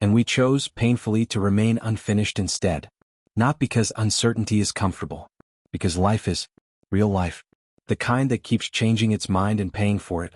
And we chose, painfully, to remain unfinished instead. Not because uncertainty is comfortable. Because life is real life. The kind that keeps changing its mind and paying for it.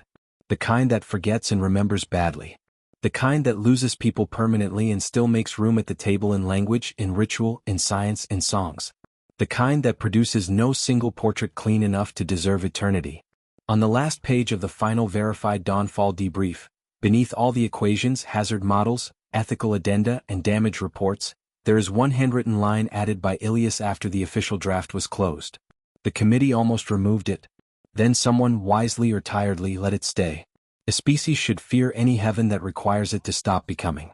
The kind that forgets and remembers badly. The kind that loses people permanently and still makes room at the table in language, in ritual, in science, in songs. The kind that produces no single portrait clean enough to deserve eternity. On the last page of the final verified Dawnfall debrief, beneath all the equations, hazard models, ethical addenda, and damage reports, there is one handwritten line added by Ilyas after the official draft was closed. The committee almost removed it. Then someone, wisely or tiredly, let it stay. A species should fear any heaven that requires it to stop becoming.